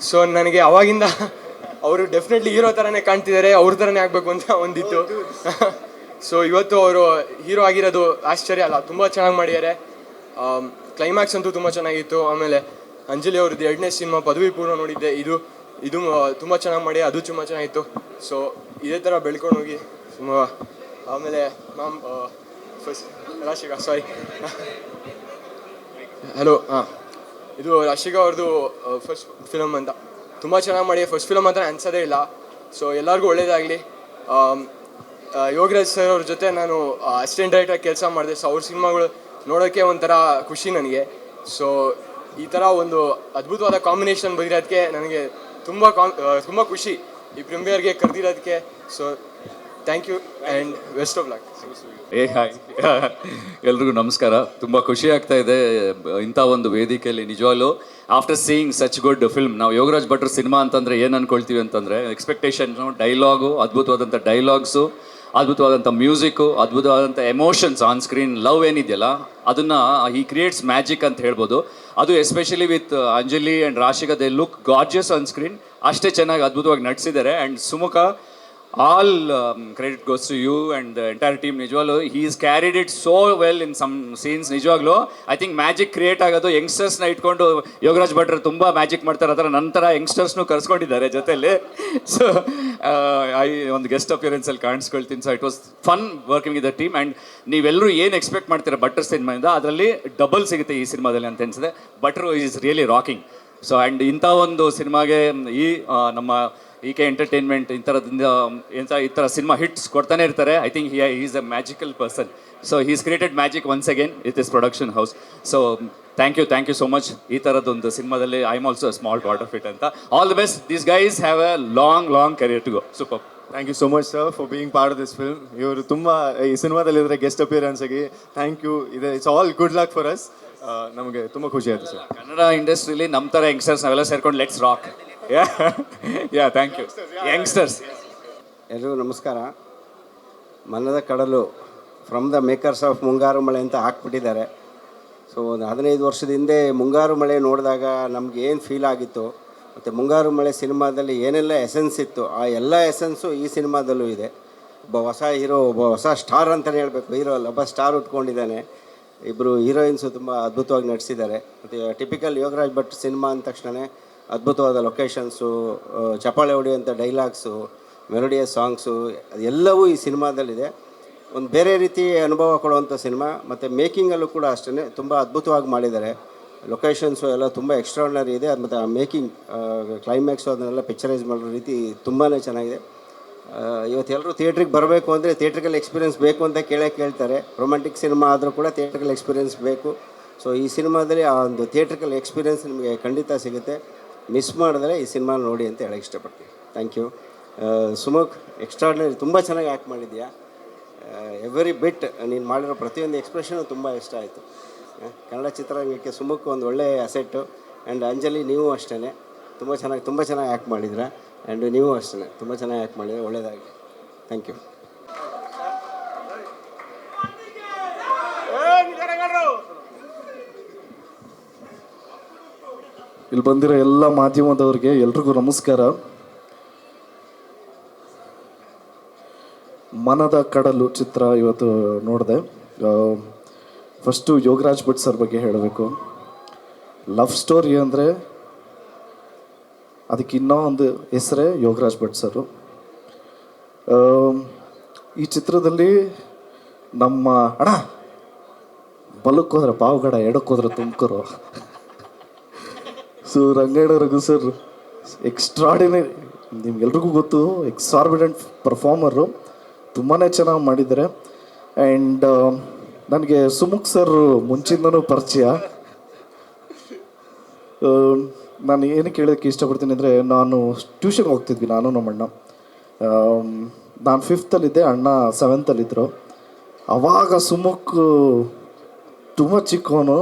ಸೊ ನನಗೆ ಅವಾಗಿಂದ ಅವರು ಡೆಫಿನೆಟ್ಲಿ ಹೀರೋ ಥರನೇ ಕಾಣ್ತಿದ್ದಾರೆ, ಅವ್ರ ಥರನೇ ಆಗಬೇಕು ಅಂತ ಒಂದಿತ್ತು. ಸೊ ಇವತ್ತು ಅವರು ಹೀರೋ ಆಗಿರೋದು ಆಶ್ಚರ್ಯ ಅಲ್ಲ, ತುಂಬ ಚೆನ್ನಾಗಿ ಮಾಡಿದ್ದಾರೆ. ಕ್ಲೈಮ್ಯಾಕ್ಸ್ ಅಂತೂ ತುಂಬ ಚೆನ್ನಾಗಿತ್ತು. ಆಮೇಲೆ ಅಂಜಲಿ ಅವ್ರದ್ದು 2ನೇ ಸಿನಿಮಾ ಪದವಿ ಪೂರ್ವ ನೋಡಿದ್ದೆ. ಇದು ತುಂಬ ಚೆನ್ನಾಗಿ ಮಾಡಿ, ಅದು ತುಂಬ ಚೆನ್ನಾಗಿತ್ತು. ಸೊ ಇದೇ ಥರ ಬೆಳ್ಕೊಂಡು ಹೋಗಿ ಆಮೇಲೆ ಮ್ಯಾಮ್ ಫಸ್ಟ್ ರಾಶಿಕಾ, ಸಾರಿ, ಹಲೋ, ಇದು ರಾಶಿಕಾ ಅವ್ರದ್ದು ಫಸ್ಟ್ ಫಿಲಮ್ ಅಂತ ತುಂಬ ಚೆನ್ನಾಗಿ ಮಾಡಿ. ಫಸ್ಟ್ ಫಿಲಮ್ ಅಂತ ಅನ್ಸೋದೇ ಇಲ್ಲ. ಸೊ ಎಲ್ಲರಿಗೂ ಒಳ್ಳೇದಾಗಲಿ. ಯೋಗರಾಜ್ ಸರ್ ಅವ್ರ ಜೊತೆ ನಾನು ಅಸಿಸ್ಟೆಂಟ್ ಡೈರೆಕ್ಟರ್ ಕೆಲಸ ಮಾಡಿದೆ. ಸೊ ಅವ್ರ ಸಿನಿಮಾಗಳು ನೋಡೋಕ್ಕೆ ಒಂಥರ ಖುಷಿ ನನಗೆ. ಸೊ ಈ ಥರ ಒಂದು ಅದ್ಭುತವಾದ ಕಾಂಬಿನೇಷನ್ ಬಂದಿರೋದಕ್ಕೆ ನನಗೆ ತುಂಬ ಖುಷಿ. ಈ ಪ್ರೀಮಿಯರ್ಗೆ ಕರೆದಿರೋದಕ್ಕೆ. So thank you and best of luck. Hi ಎಲ್ರಿಗೂ ನಮಸ್ಕಾರ. ತುಂಬ ಖುಷಿ ಆಗ್ತಾ ಇದೆ ಇಂಥ ಒಂದು ವೇದಿಕೆಯಲ್ಲಿ. ನಿಜವಾಗ್ಲೂ after seeing such good film, ನಾವು ಯೋಗರಾಜ್ ಭಟ್ರ ಸಿನಿಮಾ ಅಂತಂದರೆ ಏನು ಅಂದ್ಕೊಳ್ತೀವಿ ಅಂತಂದರೆ ಎಕ್ಸ್ಪೆಕ್ಟೇಷನ್ನು, ಡೈಲಾಗು, ಅದ್ಭುತವಾದಂಥ ಡೈಲಾಗ್ಸು, ಅದ್ಭುತವಾದಂಥ ಮ್ಯೂಸಿಕ್ಕು, ಅದ್ಭುತವಾದಂಥ ಎಮೋಷನ್ಸ್ ಆನ್ ಸ್ಕ್ರೀನ್, ಲವ್ ಏನಿದೆಯಲ್ಲ ಅದನ್ನು ಈ ಕ್ರಿಯೇಟ್ಸ್ ಮ್ಯಾಜಿಕ್ ಅಂತ ಹೇಳ್ಬೋದು. ಅದು especially with Anjali and Rashika, they look gorgeous on screen. ಅಷ್ಟೇ ಚೆನ್ನಾಗಿ ಅದ್ಭುತವಾಗಿ ನಟಿಸಿದ್ದಾರೆ. And Sumukha, all credit goes to you and the entire team. ನಿಜವಾಗ್ಲೂ he's carried it so well in some scenes. ನಿಜವಾಗ್ಲೂ ಐ ಥಿಂಕ್ ಮ್ಯಾಜಿಕ್ ಕ್ರಿಯೇಟ್ ಆಗೋದು ಯಂಗ್ಸ್ಟರ್ಸ್ನ ಇಟ್ಕೊಂಡು. ಯೋಗರಾಜ್ ಭಟ್ರು ತುಂಬ ಮ್ಯಾಜಿಕ್ ಮಾಡ್ತಾರೆ, ಅದರ ನಂತರ ಯಂಗ್ಸ್ಟರ್ಸ್ನು ಕರ್ಸ್ಕೊಂಡಿದ್ದಾರೆ ಜೊತೆಯಲ್ಲಿ. ಸೊ ಒಂದು ಗೆಸ್ಟ್ ಅಪಿಯರೆನ್ಸಲ್ಲಿ ಕಾಣಿಸ್ಕೊಳ್ತೀನಿ. So it was fun working with the team. And ನೀವೆಲ್ಲರೂ ಏನು ಎಕ್ಸ್ಪೆಕ್ಟ್ ಮಾಡ್ತೀರಾ ಭಟ್ರ ಸಿನಿಮಾಯಿಂದ, ಅದರಲ್ಲಿ ಡಬಲ್ ಸಿಗುತ್ತೆ ಈ ಸಿನಿಮಾದಲ್ಲಿ ಅಂತ ಅನಿಸಿದೆ. ಭಟ್ರು is really rocking. So and ಇಂಥ ಒಂದು ಸಿನಿಮಾಗೆ ಈ ನಮ್ಮ EK ಎಂಟರ್ಟೈನ್ಮೆಂಟ್ ಈ ಥರ ಸಿನಿಮಾ ಹಿಟ್ಸ್ ಕೊಡ್ತಾನೆ ಇರ್ತಾರೆ. I think is a magical person. So he's created magic once again with this production house. So thank you so much. ಈ ಥರದ್ದೊಂದು ಸಿನಿಮಾದಲ್ಲಿ I am also small part of it ಅಂತ. All the best. These guys have a long career to go. Super. Thank you so much sir for being part of this film. ಇವರು ತುಂಬ ಈ ಸಿನಿಮಾದಲ್ಲಿದ್ದರೆ guest appearance ಆಗಿ thank you. It's all good luck for us. ನಮಗೆ ತುಂಬ ಖುಷಿ ಆಯಿತು sir. Kannada ಇಂಡಸ್ಟ್ರಿಲಿ ನಮ್ಮ ಥರ ಯಂಗ್ಸ್ಟರ್ಸ್ ನಾವೆಲ್ಲ ಸೇರ್ಕೊಂಡು let's rock. Yeah thank you youngsters. ಎಲ್ರಿಗೂ ನಮಸ್ಕಾರ. ಮನದ ಕಡಲು ಫ್ರಮ್ ದ ಮೇಕರ್ಸ್ ಆಫ್ ಮುಂಗಾರು ಮಳೆ ಅಂತ ಹಾಕ್ಬಿಟ್ಟಿದ್ದಾರೆ. ಸೊ ಒಂದು 15 ವರ್ಷದ ಹಿಂದೆ ಮುಂಗಾರು ಮಳೆ ನೋಡಿದಾಗ ನಮ್ಗೆ ಏನು ಫೀಲ್ ಆಗಿತ್ತು, ಮತ್ತು ಮುಂಗಾರು ಮಳೆ ಸಿನಿಮಾದಲ್ಲಿ ಏನೆಲ್ಲ ಎಸೆನ್ಸ್ ಇತ್ತು, ಆ ಎಲ್ಲ ಎಸೆನ್ಸು ಈ ಸಿನಿಮಾದಲ್ಲೂ ಇದೆ. ಒಬ್ಬ ಹೊಸ ಹೀರೋ, ಒಬ್ಬ ಹೊಸ ಸ್ಟಾರ್ ಅಂತಲೇ ಹೇಳಬೇಕು. ಹೀರೋ ಅಲ್ಲ, ಒಬ್ಬ ಸ್ಟಾರ್ ಉಟ್ಕೊಂಡಿದ್ದಾನೆ. ಇಬ್ಬರು ಹೀರೋಯಿನ್ಸು ತುಂಬ ಅದ್ಭುತವಾಗಿ ನಟಿಸಿದ್ದಾರೆ. ಮತ್ತು ಟಿಪಿಕಲ್ ಯೋಗರಾಜ್ ಭಟ್ ಸಿನಿಮಾ ಅಂದ ತಕ್ಷಣ ಅದ್ಭುತವಾದ ಲೊಕೇಶನ್ಸು, ಚಪ್ಪಾಳೆ ಹೊಡೆಯುವಂಥ ಡೈಲಾಗ್ಸು, ಮೆಲೋಡಿಯಸ್ ಸಾಂಗ್ಸು ಅದೆಲ್ಲವೂ ಈ ಸಿನಿಮಾದಲ್ಲಿದೆ. ಒಂದು ಬೇರೆ ರೀತಿ ಅನುಭವ ಕೊಡುವಂಥ ಸಿನಿಮಾ. ಮತ್ತು ಮೇಕಿಂಗಲ್ಲೂ ಕೂಡ ಅಷ್ಟೇ ತುಂಬ ಅದ್ಭುತವಾಗಿ ಮಾಡಿದ್ದಾರೆ. ಲೊಕೇಶನ್ಸು ಎಲ್ಲ ತುಂಬ ಎಕ್ಸ್ಟ್ರಾರ್ಡಿನರಿ ಇದೆ. ಮತ್ತು ಆ ಮೇಕಿಂಗ್, ಕ್ಲೈಮ್ಯಾಕ್ಸು ಅದನ್ನೆಲ್ಲ ಪಿಕ್ಚರೈಸ್ ಮಾಡೋ ರೀತಿ ತುಂಬಾ ಚೆನ್ನಾಗಿದೆ. ಇವತ್ತೆಲ್ಲರೂ ಥಿಯೇಟ್ರಿಗೆ ಬರಬೇಕು ಅಂದರೆ ಥಿಯೇಟ್ರಿಕಲ್ ಎಕ್ಸ್ಪೀರಿಯೆನ್ಸ್ ಬೇಕು ಅಂತ ಕೇಳ್ತಾರೆ. ರೊಮ್ಯಾಂಟಿಕ್ ಸಿನಿಮಾ ಆದರೂ ಕೂಡ ಥಿಯೇಟ್ರಿಕಲ್ ಎಕ್ಸ್ಪೀರಿಯೆನ್ಸ್ ಬೇಕು. ಸೊ ಈ ಸಿನಿಮಾದಲ್ಲಿ ಆ ಒಂದು ಥಿಯೇಟ್ರಿಕಲ್ ಎಕ್ಸ್ಪೀರಿಯೆನ್ಸ್ ನಿಮಗೆ ಖಂಡಿತ ಸಿಗುತ್ತೆ. ಮಿಸ್ ಮಾಡಿದ್ರೆ ಈ ಸಿನಿಮಾ ನೋಡಿ ಅಂತ ಹೇಳಕ್ಕೆ ಇಷ್ಟಪಡ್ತೀನಿ. Thank you. ಸುಮುಖ್, ಎಕ್ಸ್ಟ್ರಾರ್ಡಿನರಿ, ತುಂಬ ಚೆನ್ನಾಗಿ ಆ್ಯಕ್ಟ್ ಮಾಡಿದ್ಯಾ. ಎವ್ರಿ ಬಿಟ್ ನೀನು ಮಾಡಿರೋ ಪ್ರತಿಯೊಂದು ಎಕ್ಸ್ಪ್ರೆಷನು ತುಂಬ ಇಷ್ಟ ಆಯಿತು. ಕನ್ನಡ ಚಿತ್ರರಂಗಕ್ಕೆ ಸುಮುಖ್ ಒಂದು ಒಳ್ಳೆಯ ಅಸೆಟ್ಟು. ಆ್ಯಂಡ್ ಅಂಜಲಿ, ನೀವು ಅಷ್ಟೇ ತುಂಬ ಚೆನ್ನಾಗಿ ಆ್ಯಕ್ಟ್ ಮಾಡಿದ್ರ. ಆ್ಯಂಡ್ ನೀವು ಅಷ್ಟೇ ತುಂಬ ಚೆನ್ನಾಗಿ ಆ್ಯಕ್ಟ್ ಮಾಡಿದ್ರೆ. ಒಳ್ಳೆಯದಾಗಿ. Thank you. ಇಲ್ಲಿ ಬಂದಿರೋ ಎಲ್ಲ ಮಾಧ್ಯಮದವ್ರಿಗೆ ಎಲ್ರಿಗೂ ನಮಸ್ಕಾರ. ಮನದ ಕಡಲು ಚಿತ್ರ ಇವತ್ತು ನೋಡಿದೆ. ಫಸ್ಟು ಯೋಗರಾಜ್ ಭಟ್ ಸರ್ ಬಗ್ಗೆ ಹೇಳಬೇಕು. ಲವ್ ಸ್ಟೋರಿ ಅಂದರೆ ಅದಕ್ಕೆ ಇನ್ನೂ ಒಂದು ಹೆಸರೇ ಯೋಗರಾಜ್ ಭಟ್ ಸರು. ಈ ಚಿತ್ರದಲ್ಲಿ ನಮ್ಮ ಅಣ್ಣ ಬಲಕ್ಕೆ ಹೋದ್ರೆ ಪಾವಗಡ, ಎಡಕ್ಕೆ ಹೋದ್ರೆ Tumakuru. So Rangayana Raghu sir extraordinary, ನಿಮ್ಗೆಲ್ರಿಗೂ ಗೊತ್ತು, ಎಕ್ಸಾರ್ಬಿಡೆಂಟ್ ಪರ್ಫಾರ್ಮರು, ತುಂಬಾ ಚೆನ್ನಾಗಿ ಮಾಡಿದ್ದಾರೆ. ಆ್ಯಂಡ್ ನನಗೆ ಸುಮುಖ್ ಸರ್ ಮುಂಚಿಂದನೂ ಪರಿಚಯ. ನಾನು ಏನಕ್ಕೆ ಹೇಳೋಕ್ಕೆ ಇಷ್ಟಪಡ್ತೀನಿ ಅಂದರೆ, ನಾನು ಟ್ಯೂಷನ್ಗೆ ಹೋಗ್ತಿದ್ವಿ ನಾನು ನಮ್ಮಣ್ಣ. ನಾನು 5th ಅಣ್ಣ 7th. ಆವಾಗ ಸುಮುಖ್ ತುಂಬ ಚಿಕ್ಕವನು,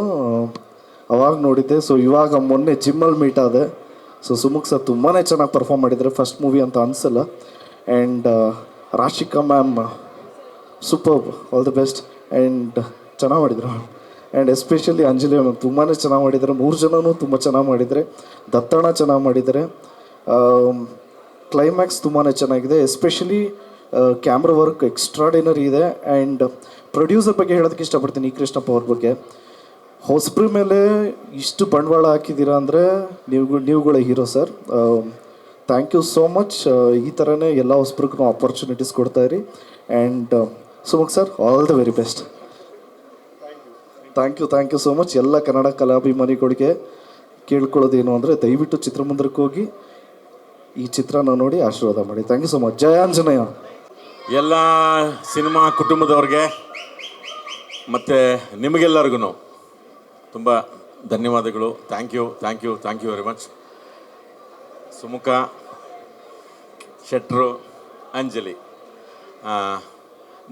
ಅವಾಗ ನೋಡಿದ್ದೆ. ಸೊ ಇವಾಗ ಮೊನ್ನೆ ಜಿಮ್ಮಲ್ಲಿ ಮೀಟ್ ಆದೆ. ಸೊ ಸುಮುಖ್ ಸರ್ ತುಂಬಾ ಚೆನ್ನಾಗಿ ಪರ್ಫಾರ್ಮ್ ಮಾಡಿದ್ದಾರೆ. ಫಸ್ಟ್ ಮೂವಿ ಅಂತ ಅನಿಸಲ್ಲ. And Rashika ma'am super, all the best. And ಚೆನ್ನಾಗಿ ಮಾಡಿದರು. ಆ್ಯಂಡ್ ಎಸ್ಪೆಷಲಿ ಅಂಜಲಿ ಮ್ಯಾಮ್ ತುಂಬಾ ಚೆನ್ನಾಗಿ ಮಾಡಿದ್ದಾರೆ. 3 ಜನನೂ ತುಂಬ ಚೆನ್ನಾಗಿ ಮಾಡಿದ್ದಾರೆ. ದತ್ತಣ್ಣ ಚೆನ್ನಾಗಿ ಮಾಡಿದ್ದಾರೆ. ಕ್ಲೈಮ್ಯಾಕ್ಸ್ ತುಂಬಾ ಚೆನ್ನಾಗಿದೆ. ಎಸ್ಪೆಷಲಿ ಕ್ಯಾಮ್ರಾ ವರ್ಕ್ ಎಕ್ಸ್ಟ್ರಾಡಿನರಿ ಇದೆ. ಆ್ಯಂಡ್ ಪ್ರೊಡ್ಯೂಸರ್ ಬಗ್ಗೆ ಹೇಳೋದಕ್ಕೆ ಇಷ್ಟಪಡ್ತೀನಿ, ಈ ಕೃಷ್ಣಪ್ಪ ಅವ್ರ ಬಗ್ಗೆ. ಹೊಸಬ್ರ ಮೇಲೆ ಇಷ್ಟು ಬಂಡವಾಳ ಹಾಕಿದ್ದೀರಾ ಅಂದರೆ ನೀವುಗಳ hero sir. Thank you so much. ಈ ಥರನೇ ಎಲ್ಲ ಹೊಸಬ್ರಿಗೂ ಆಪರ್ಚುನಿಟೀಸ್ ಕೊಡ್ತಾಯಿರಿ. And Sumukh sir, all the very best. Thank you so much. ಎಲ್ಲ ಕನ್ನಡ ಕಲಾಭಿಮಾನಿಗಳಿಗೆ ಕೇಳ್ಕೊಳ್ಳೋದೇನು ಅಂದರೆ, ದಯವಿಟ್ಟು ಚಿತ್ರಮಂದಿರಕ್ಕೆ ಹೋಗಿ ಈ ಚಿತ್ರನ ನೋಡಿ ಆಶೀರ್ವಾದ ಮಾಡಿ. Thank you so much. ಜಯ ಆಂಜನೇಯ. ಎಲ್ಲ ಸಿನಿಮಾ ಕುಟುಂಬದವ್ರಿಗೆ ಮತ್ತು ನಿಮಗೆಲ್ಲರಿಗೂ ತುಂಬ ಧನ್ಯವಾದಗಳು. Thank you very much. Sumukha, ಶೆಟ್ರು, ಅಂಜಲಿ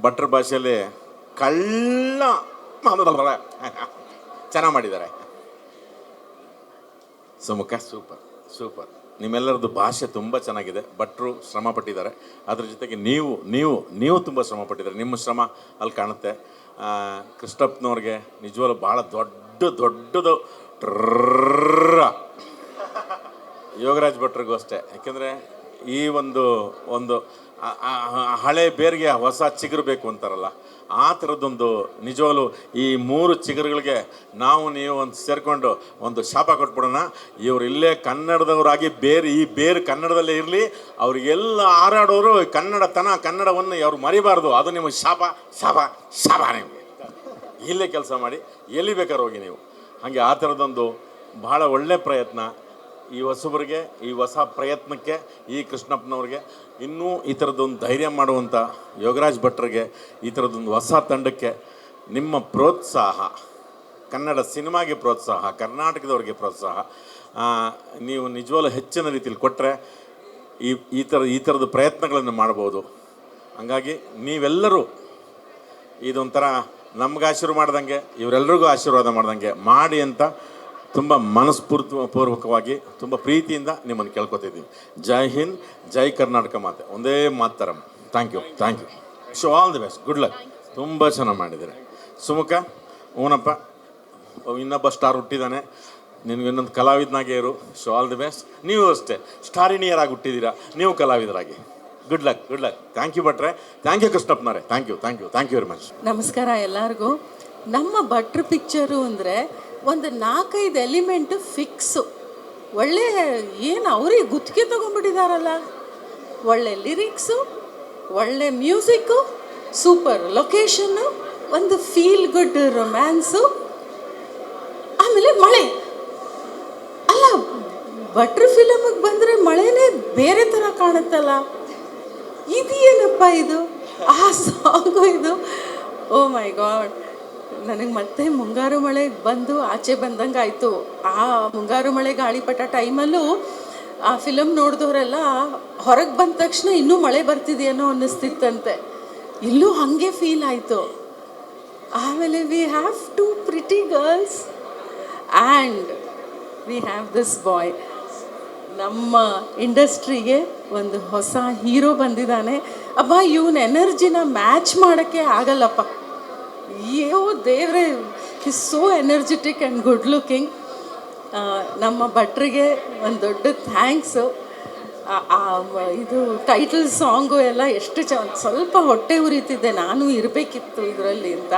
ಭಟ್ರ ಭಾಷೆಯಲ್ಲಿ ಕಳ್ಳ ಚೆನ್ನಾಗಿ ಮಾಡಿದ್ದಾರೆ. ಸುಮುಖ ಸೂಪರ್. ನಿಮ್ಮೆಲ್ಲರದ್ದು ಭಾಷೆ ತುಂಬ ಚೆನ್ನಾಗಿದೆ. ಭಟ್ರು ಶ್ರಮ ಪಟ್ಟಿದ್ದಾರೆ. ಅದ್ರ ಜೊತೆಗೆ ನೀವು ತುಂಬ ಶ್ರಮ ಪಟ್ಟಿದ್ದಾರೆ. ನಿಮ್ಮ ಶ್ರಮ ಅಲ್ಲಿ ಕಾಣುತ್ತೆ. ಕೃಷ್ಣಪ್ಪನವ್ರಿಗೆ ನಿಜವಾಗ್ಲೂ ಭಾಳ ದೊಡ್ಡದು ಯೋಗರಾಜ್ ಭಟ್ರಿಗೂ ಅಷ್ಟೇ. ಯಾಕೆಂದರೆ ಈ ಒಂದು ಹಳೆ ಬೇರಿಗೆ ಹೊಸ ಚಿಗುರು ಬೇಕು ಅಂತಾರಲ್ಲ, ಆ ಥರದ್ದೊಂದು ನಿಜವಾಗ್ಲೂ ಈ 3 ಚಿಗುರುಗಳಿಗೆ ನೀವು ಒಂದು ಸೇರಿಕೊಂಡು ಒಂದು ಶಾಪ ಕೊಟ್ಬಿಡೋಣ. ಇವರು ಇಲ್ಲೇ ಕನ್ನಡದವರಾಗಿ ಈ ಬೇರು ಕನ್ನಡದಲ್ಲೇ ಇರಲಿ. ಅವ್ರಿಗೆಲ್ಲ ಹಾರಾಡೋರು ಕನ್ನಡವನ್ನು ಅವ್ರು ಮರಿಬಾರ್ದು. ಅದು ನಿಮಗೆ ಶಾಪ ನಿಮಗೆ. ಇಲ್ಲೇ ಕೆಲಸ ಮಾಡಿ, ಎಲ್ಲಿ ಬೇಕಾದ್ರೂ ಹೋಗಿ ನೀವು. ಹಾಗೆ ಆ ಥರದ್ದೊಂದು ಬಹಳ ಒಳ್ಳೆಯ ಪ್ರಯತ್ನ ಈ ಹೊಸಬರಿಗೆ, ಈ ಹೊಸ ಪ್ರಯತ್ನಕ್ಕೆ, ಈ ಕೃಷ್ಣಪ್ಪನವ್ರಿಗೆ, ಇನ್ನೂ ಈ ಥರದ್ದೊಂದು ಧೈರ್ಯ ಮಾಡುವಂಥ ಯೋಗರಾಜ್ ಭಟ್ರಿಗೆ, ಈ ಥರದ್ದೊಂದು ಹೊಸ ತಂಡಕ್ಕೆ ನಿಮ್ಮ ಪ್ರೋತ್ಸಾಹ, ಕನ್ನಡ ಸಿನಿಮಾಗೆ ಪ್ರೋತ್ಸಾಹ, ಕರ್ನಾಟಕದವ್ರಿಗೆ ಪ್ರೋತ್ಸಾಹ ನೀವು ನಿಜವಾಗ್ಲೂ ಹೆಚ್ಚಿನ ರೀತಿಯಲ್ಲಿ ಕೊಟ್ಟರೆ ಈ ಥರದ ಪ್ರಯತ್ನಗಳನ್ನು ಮಾಡ್ಬೋದು. ಹಂಗಾಗಿ ನೀವೆಲ್ಲರೂ ಇದೊಂಥರ ನಮ್ಗೆ ಆಶೀರ್ವಾದ ಮಾಡ್ದಂಗೆ, ಇವರೆಲ್ಲರಿಗೂ ಆಶೀರ್ವಾದ ಮಾಡ್ದಂಗೆ ಮಾಡಿ ಅಂತ ತುಂಬ ಮನಸ್ಪೂರ್ವಕವಾಗಿ ತುಂಬ ಪ್ರೀತಿಯಿಂದ ನಿಮ್ಮನ್ನು ಕೇಳ್ಕೊತಿದ್ದೀವಿ. ಜೈ ಹಿಂದ್, ಜೈ ಕರ್ನಾಟಕ ಮಾತೆ, ಒಂದೇ ಮಾತರಂ. Thank you. So all the best. Good luck. ತುಂಬ ಚೆನ್ನಾಗಿ ಮಾಡಿದ್ದೀರಿ. ಸುಮುಖ, ಊನಪ್ಪ, ಇನ್ನೊಬ್ಬ ಸ್ಟಾರ್ ಹುಟ್ಟಿದ್ದಾನೆ. ನಿನಗೆ ಇನ್ನೊಂದು ಕಲಾವಿದನಾಗೆ ಇರು. So all the best. ನೀವು ಅಷ್ಟೇ ಸ್ಟಾರಿನಿಯರಾಗಿ ಹುಟ್ಟಿದ್ದೀರಾ, ನೀವು ಕಲಾವಿದರಾಗಿ. Good luck. ಥ್ಯಾಂಕ್ ಯು ಭಟ್ರೆ. ಥ್ಯಾಂಕ್ ಯು ಕೃಷ್ಣಪ್ಪನವರೇ. Thank you very much. ನಮಸ್ಕಾರ ಎಲ್ಲರಿಗೂ. ನಮ್ಮ ಭಟ್ರ ಪಿಕ್ಚರು ಅಂದರೆ ಒಂದು 4-5 ಎಲಿಮೆಂಟು ಫಿಕ್ಸು. ಒಳ್ಳೆ ಅವ್ರಿಗೆ ಗುತ್ತಿಗೆ ತೊಗೊಂಡ್ಬಿಟ್ಟಿದಾರಲ್ಲ. ಒಳ್ಳೆ ಲಿರಿಕ್ಸು, ಒಳ್ಳೆ ಮ್ಯೂಸಿಕ್ಕು, ಸೂಪರ್ ಲೊಕೇಶನ್ನು, ಒಂದು ಫೀಲ್ ಗುಡ್ ರೊಮ್ಯಾನ್ಸು, ಆಮೇಲೆ ಮಳೆ. ಅಲ್ಲ, ಭಟ್ರ ಫಿಲಮಿಗೆ ಬಂದರೆ ಮಳೆನೇ ಬೇರೆ ಥರ ಕಾಣುತ್ತಲ್ಲ. ಇದೇನಪ್ಪ ಇದು, ಆ ಸಾಂಗು ಇದು. ಓ ಮೈ ಗಾಡ್, ನನಗೆ ಮತ್ತೆ ಮುಂಗಾರು ಮಳೆ ಬಂದು ಆಚೆ ಬಂದಂಗೆ ಆಯಿತು. ಆ ಮುಂಗಾರು ಮಳೆ ಗಾಳಿಪಟ ಟೈಮಲ್ಲೂ ಆ ಫಿಲಮ್ ನೋಡಿದವರೆಲ್ಲ ಹೊರಗೆ ಬಂದ ತಕ್ಷಣ ಇನ್ನೂ ಮಳೆ ಬರ್ತಿದೆಯೇನೋ ಅನ್ನಿಸ್ತಿತ್ತಂತೆ. ಇಲ್ಲೂ ಹಾಗೆ ಫೀಲ್ ಆಯಿತು. ಆಮೇಲೆ we have 2 pretty girls and we have this boy. ನಮ್ಮ ಇಂಡಸ್ಟ್ರಿಗೆ ಒಂದು ಹೊಸ ಹೀರೋ ಬಂದಿದ್ದಾನೆ. ಅಬ್ಬ, ಇವನ ಎನರ್ಜಿನ ಮ್ಯಾಚ್ ಮಾಡೋಕ್ಕೆ ಆಗಲ್ಲಪ್ಪ. ಅಯ್ಯೋ ದೇವ್ರೆ, is so energetic and good looking. ನಮ್ಮ ಭಟ್ರಿಗೆ ಒಂದು ದೊಡ್ಡ ಥ್ಯಾಂಕ್ಸು. ಇದು ಟೈಟಲ್ ಸಾಂಗು ಎಲ್ಲ ಎಷ್ಟು ಸ್ವಲ್ಪ ಹೊಟ್ಟೆ ಉರಿತಿದ್ದೆ, ನಾನು ಇರಬೇಕಿತ್ತು ಇದರಲ್ಲಿ ಅಂತ.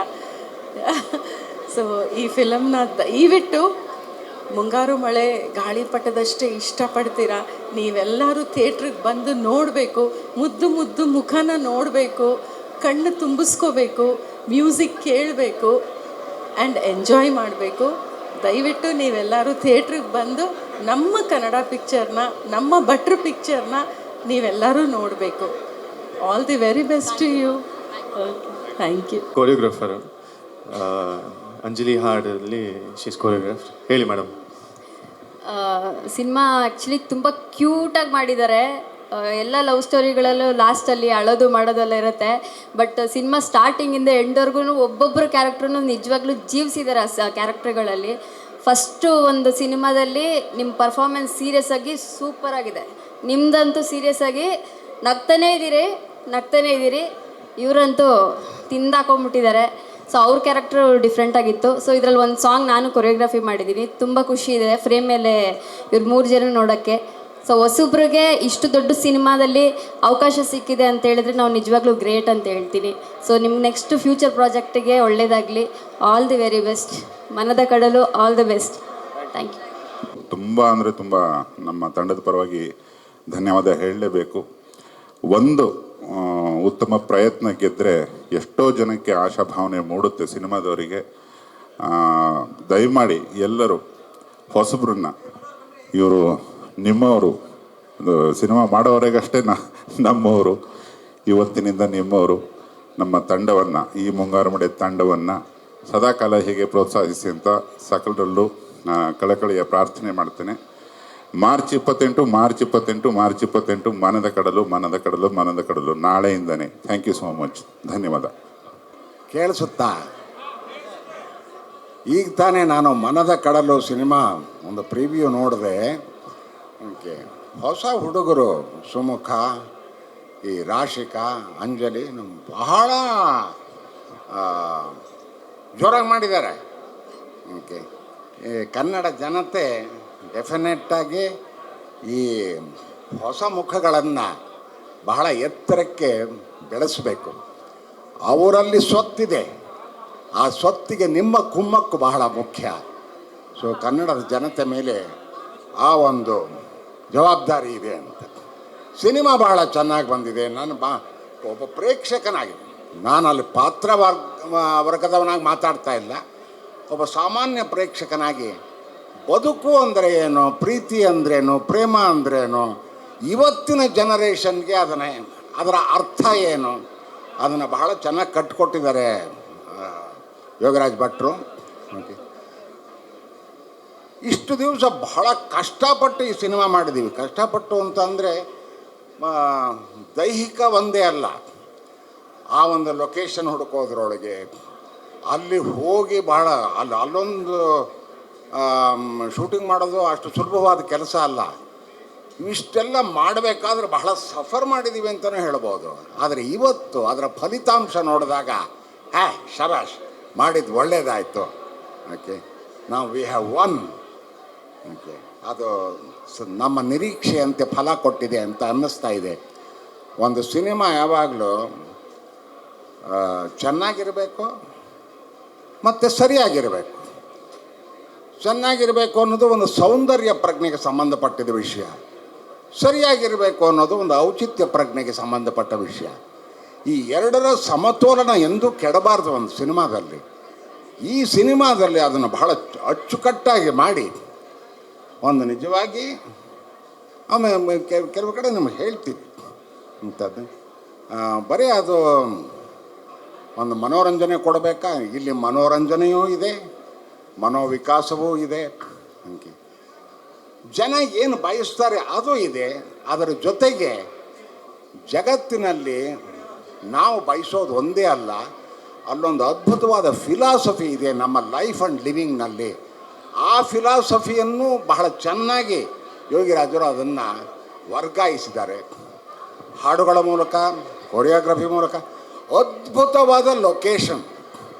ಸೊ ಈ ಫಿಲಮ್ನ ದಯವಿಟ್ಟು ಮುಂಗಾರು ಮಳೆ ಗಾಳಿಪಟದಷ್ಟೇ ಇಷ್ಟಪಡ್ತೀರಾ. ನೀವೆಲ್ಲರೂ ಥಿಯೇಟ್ರಿಗೆ ಬಂದು ನೋಡಬೇಕು, ಮುದ್ದು ಮುದ್ದು ಮುಖನ ನೋಡಬೇಕು, ಕಣ್ಣು ತುಂಬಿಸ್ಕೋಬೇಕು, ಮ್ಯೂಸಿಕ್ ಕೇಳಬೇಕು ಆ್ಯಂಡ್ ಎಂಜಾಯ್ ಮಾಡಬೇಕು. ದಯವಿಟ್ಟು ನೀವೆಲ್ಲರೂ ಥಿಯೇಟ್ರಿಗೆ ಬಂದು ನಮ್ಮ ಕನ್ನಡ ಪಿಕ್ಚರ್ನ, ನಮ್ಮ ಭಟ್ರ ಪಿಕ್ಚರ್ನ ನೀವೆಲ್ಲರೂ ನೋಡಬೇಕು. All the very best to you. Thank you. Choreographer Anjali ಹಾಡಲ್ಲಿ ಶೀಸ್ ಕೊರಿಯೋಗ್ರಾಫ್. ಹೇಳಿ ಮೇಡಮ್. ಸಿನಿಮಾ ಆ್ಯಕ್ಚುಲಿ ತುಂಬ ಕ್ಯೂಟಾಗಿ ಮಾಡಿದ್ದಾರೆ. ಎಲ್ಲ ಲವ್ ಸ್ಟೋರಿಗಳಲ್ಲೂ ಲಾಸ್ಟಲ್ಲಿ ಅಳೋದು ಮಾಡೋದೆಲ್ಲ ಇರುತ್ತೆ. ಬಟ್ ಸಿನಿಮಾ ಸ್ಟಾರ್ಟಿಂಗಿಂದ ಎಂಡ್ವರೆಗೂ ಒಬ್ಬೊಬ್ಬರು ಕ್ಯಾರೆಕ್ಟ್ರನ್ನು ನಿಜವಾಗ್ಲೂ ಜೀವಿಸಿದ್ದಾರೆ ಆ ಕ್ಯಾರೆಕ್ಟರ್ಗಳಲ್ಲಿ. ಫಸ್ಟು ಒಂದು ಸಿನಿಮಾದಲ್ಲಿ ನಿಮ್ಮ ಪರ್ಫಾರ್ಮೆನ್ಸ್ ಸೀರಿಯಸ್ ಆಗಿ ಸೂಪರಾಗಿದೆ. ನಿಮ್ಮದಂತೂ ಸೀರಿಯಸ್ ಆಗಿ ನಗ್ತಾನೇ ಇದ್ದೀರಿ. ಇವರಂತೂ ತಿಂದಾಕೊಂಡ್ಬಿಟ್ಟಿದ್ದಾರೆ. ಸೊ ಅವ್ರ ಕ್ಯಾರೆಕ್ಟ್ರು ಡಿಫ್ರೆಂಟಾಗಿತ್ತು. ಸೊ ಇದರಲ್ಲಿ ಒಂದು ಸಾಂಗ್ ನಾನು ಕೊರಿಯೋಗ್ರಫಿ ಮಾಡಿದ್ದೀನಿ. ತುಂಬ ಖುಷಿ ಇದೆ ಫ್ರೇಮ್ ಮೇಲೆ ಇವ್ರು 3 ಜನ ನೋಡೋಕ್ಕೆ. ಸೊ ಹೊಸಬ್ರಿಗೆ ಇಷ್ಟು ದೊಡ್ಡ ಸಿನಿಮಾದಲ್ಲಿ ಅವಕಾಶ ಸಿಕ್ಕಿದೆ ಅಂತ ಹೇಳಿದ್ರೆ ನಾವು ನಿಜವಾಗ್ಲೂ ಗ್ರೇಟ್ ಅಂತ ಹೇಳ್ತೀನಿ. ಸೊ ನಿಮ್ಮ ನೆಕ್ಸ್ಟ್ ಫ್ಯೂಚರ್ ಪ್ರಾಜೆಕ್ಟಿಗೆ ಒಳ್ಳೆಯದಾಗಲಿ. All the very best. Manada Kadalu, all the best. Thank you. ತುಂಬ ಅಂದರೆ ತುಂಬ ನಮ್ಮ ತಂಡದ ಪರವಾಗಿ ಧನ್ಯವಾದ ಹೇಳಲೇಬೇಕು. ಒಂದು ಉತ್ತಮ ಪ್ರಯತ್ನ ಗೆದ್ದರೆ ಎಷ್ಟೋ ಜನಕ್ಕೆ ಆಶಾಭಾವನೆ ಮೂಡುತ್ತೆ ಸಿನಿಮಾದವರಿಗೆ. ದಯಮಾಡಿ ಎಲ್ಲರೂ ಹೊಸಬ್ರನ್ನ, ಇವರು ನಿಮ್ಮವರು, ಸಿನಿಮಾ ಮಾಡೋವರೆಗಷ್ಟೇ ನಮ್ಮವರು, ಇವತ್ತಿನಿಂದ ನಿಮ್ಮವರು. ನಮ್ಮ ತಂಡವನ್ನು, ಈ ಮುಂಗಾರು ಮಳೆ ತಂಡವನ್ನು ಸದಾಕಾಲ ಹೀಗೆ ಪ್ರೋತ್ಸಾಹಿಸಿ ಅಂತ ಸಕಲರಲ್ಲೂ ಕಳಕಳಿಯ ಪ್ರಾರ್ಥನೆ ಮಾಡ್ತೇನೆ. ಮಾರ್ಚ್ 28 ಮನದ ಕಡಲು ನಾಳೆಯಿಂದನೇ. Thank you so much. ಧನ್ಯವಾದ. ಕೇಳಿಸುತ್ತಾ? ಈಗ ತಾನೇ ನಾನು ಮನದ ಕಡಲು ಸಿನಿಮಾ ಒಂದು ಪ್ರಿವ್ಯೂ ನೋಡಿದೆ. ಓಕೆ, ಹೊಸ ಹುಡುಗರು ಸುಮುಖ, ಈ ರಾಶಿಕಾ, ಅಂಜಲಿ ಬಹಳ ಜೋರಾಗಿ ಮಾಡಿದ್ದಾರೆ. ಓಕೆ, ಈ ಕನ್ನಡ ಜನತೆ ಡೆಫಿನೆಟ್ಟಾಗಿ ಈ ಹೊಸ ಮುಖಗಳನ್ನು ಬಹಳ ಎತ್ತರಕ್ಕೆ ಬೆಳೆಸಬೇಕು. ಅವರಲ್ಲಿ ಸ್ವತ್ತಿದೆ, ಆ ಸ್ವತ್ತಿಗೆ ನಿಮ್ಮ ಕುಮ್ಮಕ್ಕು ಬಹಳ ಮುಖ್ಯ. ಸೊ ಕನ್ನಡದ ಜನತೆ ಮೇಲೆ ಆ ಒಂದು ಜವಾಬ್ದಾರಿ ಇದೆ ಅಂತ. ಸಿನಿಮಾ ಬಹಳ ಚೆನ್ನಾಗಿ ಬಂದಿದೆ. ನಾನು ಒಬ್ಬ ಪ್ರೇಕ್ಷಕನಾಗಿ, ನಾನು ಅಲ್ಲಿ ಪಾತ್ರ ವರ್ಗದವನಾಗಿ ಮಾತಾಡ್ತಾ ಇಲ್ಲ, ಒಬ್ಬ ಸಾಮಾನ್ಯ ಪ್ರೇಕ್ಷಕನಾಗಿ ಬದುಕು ಅಂದರೆ ಏನು, ಪ್ರೀತಿ ಅಂದ್ರೇನು, ಪ್ರೇಮ ಅಂದ್ರೇನು, ಇವತ್ತಿನ ಜನರೇಷನ್ಗೆ ಅದರ ಅರ್ಥ ಏನು, ಅದನ್ನು ಬಹಳ ಚೆನ್ನಾಗಿ ಕಟ್ಟಿಕೊಟ್ಟಿದ್ದಾರೆ ಯೋಗರಾಜ್ ಭಟ್ರು. ಓಕೆ, ಇಷ್ಟು ದಿವಸ ಬಹಳ ಕಷ್ಟಪಟ್ಟು ಈ ಸಿನಿಮಾ ಮಾಡಿದ್ದೀವಿ. ಕಷ್ಟಪಟ್ಟು ಅಂತ ಅಂದರೆ ದೈಹಿಕ ಒಂದೇ ಅಲ್ಲ, ಆ ಒಂದು ಲೊಕೇಶನ್ ಹುಡುಕೋದ್ರೊಳಗೆ ಅಲ್ಲಿ ಹೋಗಿ ಬಹಳ ಅಲ್ಲೊಂದು ಶೂಟಿಂಗ್ ಮಾಡೋದು ಅಷ್ಟು ಸುಲಭವಾದ ಕೆಲಸ ಅಲ್ಲ. ಇವಿಷ್ಟೆಲ್ಲ ಮಾಡಬೇಕಾದ್ರೆ ಬಹಳ ಸಫರ್ ಮಾಡಿದ್ದೀವಿ ಅಂತಲೇ ಹೇಳ್ಬೋದು. ಆದರೆ ಇವತ್ತು ಅದರ ಫಲಿತಾಂಶ ನೋಡಿದಾಗ ಶಬಾಷ್, ಮಾಡಿದ್ದು ಒಳ್ಳೆಯದಾಯಿತು. ಓಕೆ, ನಾವು ವಿ ಹ್ಯಾವ್ ಒನ್. ಓಕೆ, ಅದು ನಮ್ಮ ನಿರೀಕ್ಷೆಯಂತೆ ಫಲ ಕೊಟ್ಟಿದೆ ಅಂತ ಅನ್ನಿಸ್ತಾ ಇದೆ. ಒಂದು ಸಿನಿಮಾ ಯಾವಾಗಲೂ ಚೆನ್ನಾಗಿರಬೇಕು ಮತ್ತು ಸರಿಯಾಗಿರಬೇಕು. ಚೆನ್ನಾಗಿರಬೇಕು ಅನ್ನೋದು ಒಂದು ಸೌಂದರ್ಯ ಪ್ರಜ್ಞೆಗೆ ಸಂಬಂಧಪಟ್ಟಿದ ವಿಷಯ, ಸರಿಯಾಗಿರಬೇಕು ಅನ್ನೋದು ಒಂದು ಔಚಿತ್ಯ ಪ್ರಜ್ಞೆಗೆ ಸಂಬಂಧಪಟ್ಟ ವಿಷಯ. ಈ ಎರಡರ ಸಮತೋಲನ ಎಂದೂ ಕೆಡಬಾರ್ದು ಒಂದು ಸಿನಿಮಾದಲ್ಲಿ. ಈ ಸಿನಿಮಾದಲ್ಲಿ ಅದನ್ನು ಬಹಳ ಅಚ್ಚುಕಟ್ಟಾಗಿ ಮಾಡಿ ಒಂದು ನಿಜವಾಗಿ ಆಮೇಲೆ ಕೆಲವು ಕಡೆ ನಮಗೆ ಹೇಳ್ತೀವಿ ಅಂಥದ್ದು ಬರೀ ಅದು ಒಂದು ಮನೋರಂಜನೆ ಕೊಡಬೇಕಾ? ಇಲ್ಲಿ ಮನೋರಂಜನೆಯೂ ಇದೆ, ಮನೋವಿಕಾಸವೂ ಇದೆ. ಹಂಗೆ ಜನ ಏನು ಬಯಸ್ತಾರೆ ಅದು ಇದೆ. ಅದರ ಜೊತೆಗೆ ಜಗತ್ತಿನಲ್ಲಿ ನಾವು ಬಯಸೋದು ಒಂದೇ ಅಲ್ಲ, ಅಲ್ಲೊಂದು ಅದ್ಭುತವಾದ ಫಿಲಾಸಫಿ ಇದೆ ನಮ್ಮ ಲೈಫ್ ಆ್ಯಂಡ್ ಲಿವಿಂಗ್ನಲ್ಲಿ. ಆ ಫಿಲಾಸಫಿಯನ್ನು ಬಹಳ ಚೆನ್ನಾಗಿ ಯೋಗಿರಾಜರು ಅದನ್ನು ವರ್ಗಾಯಿಸಿದ್ದಾರೆ. ಹಾಡುಗಳ ಮೂಲಕ, ಕೊರಿಯೋಗ್ರಫಿ ಮೂಲಕ, ಅದ್ಭುತವಾದ ಲೊಕೇಶನ್.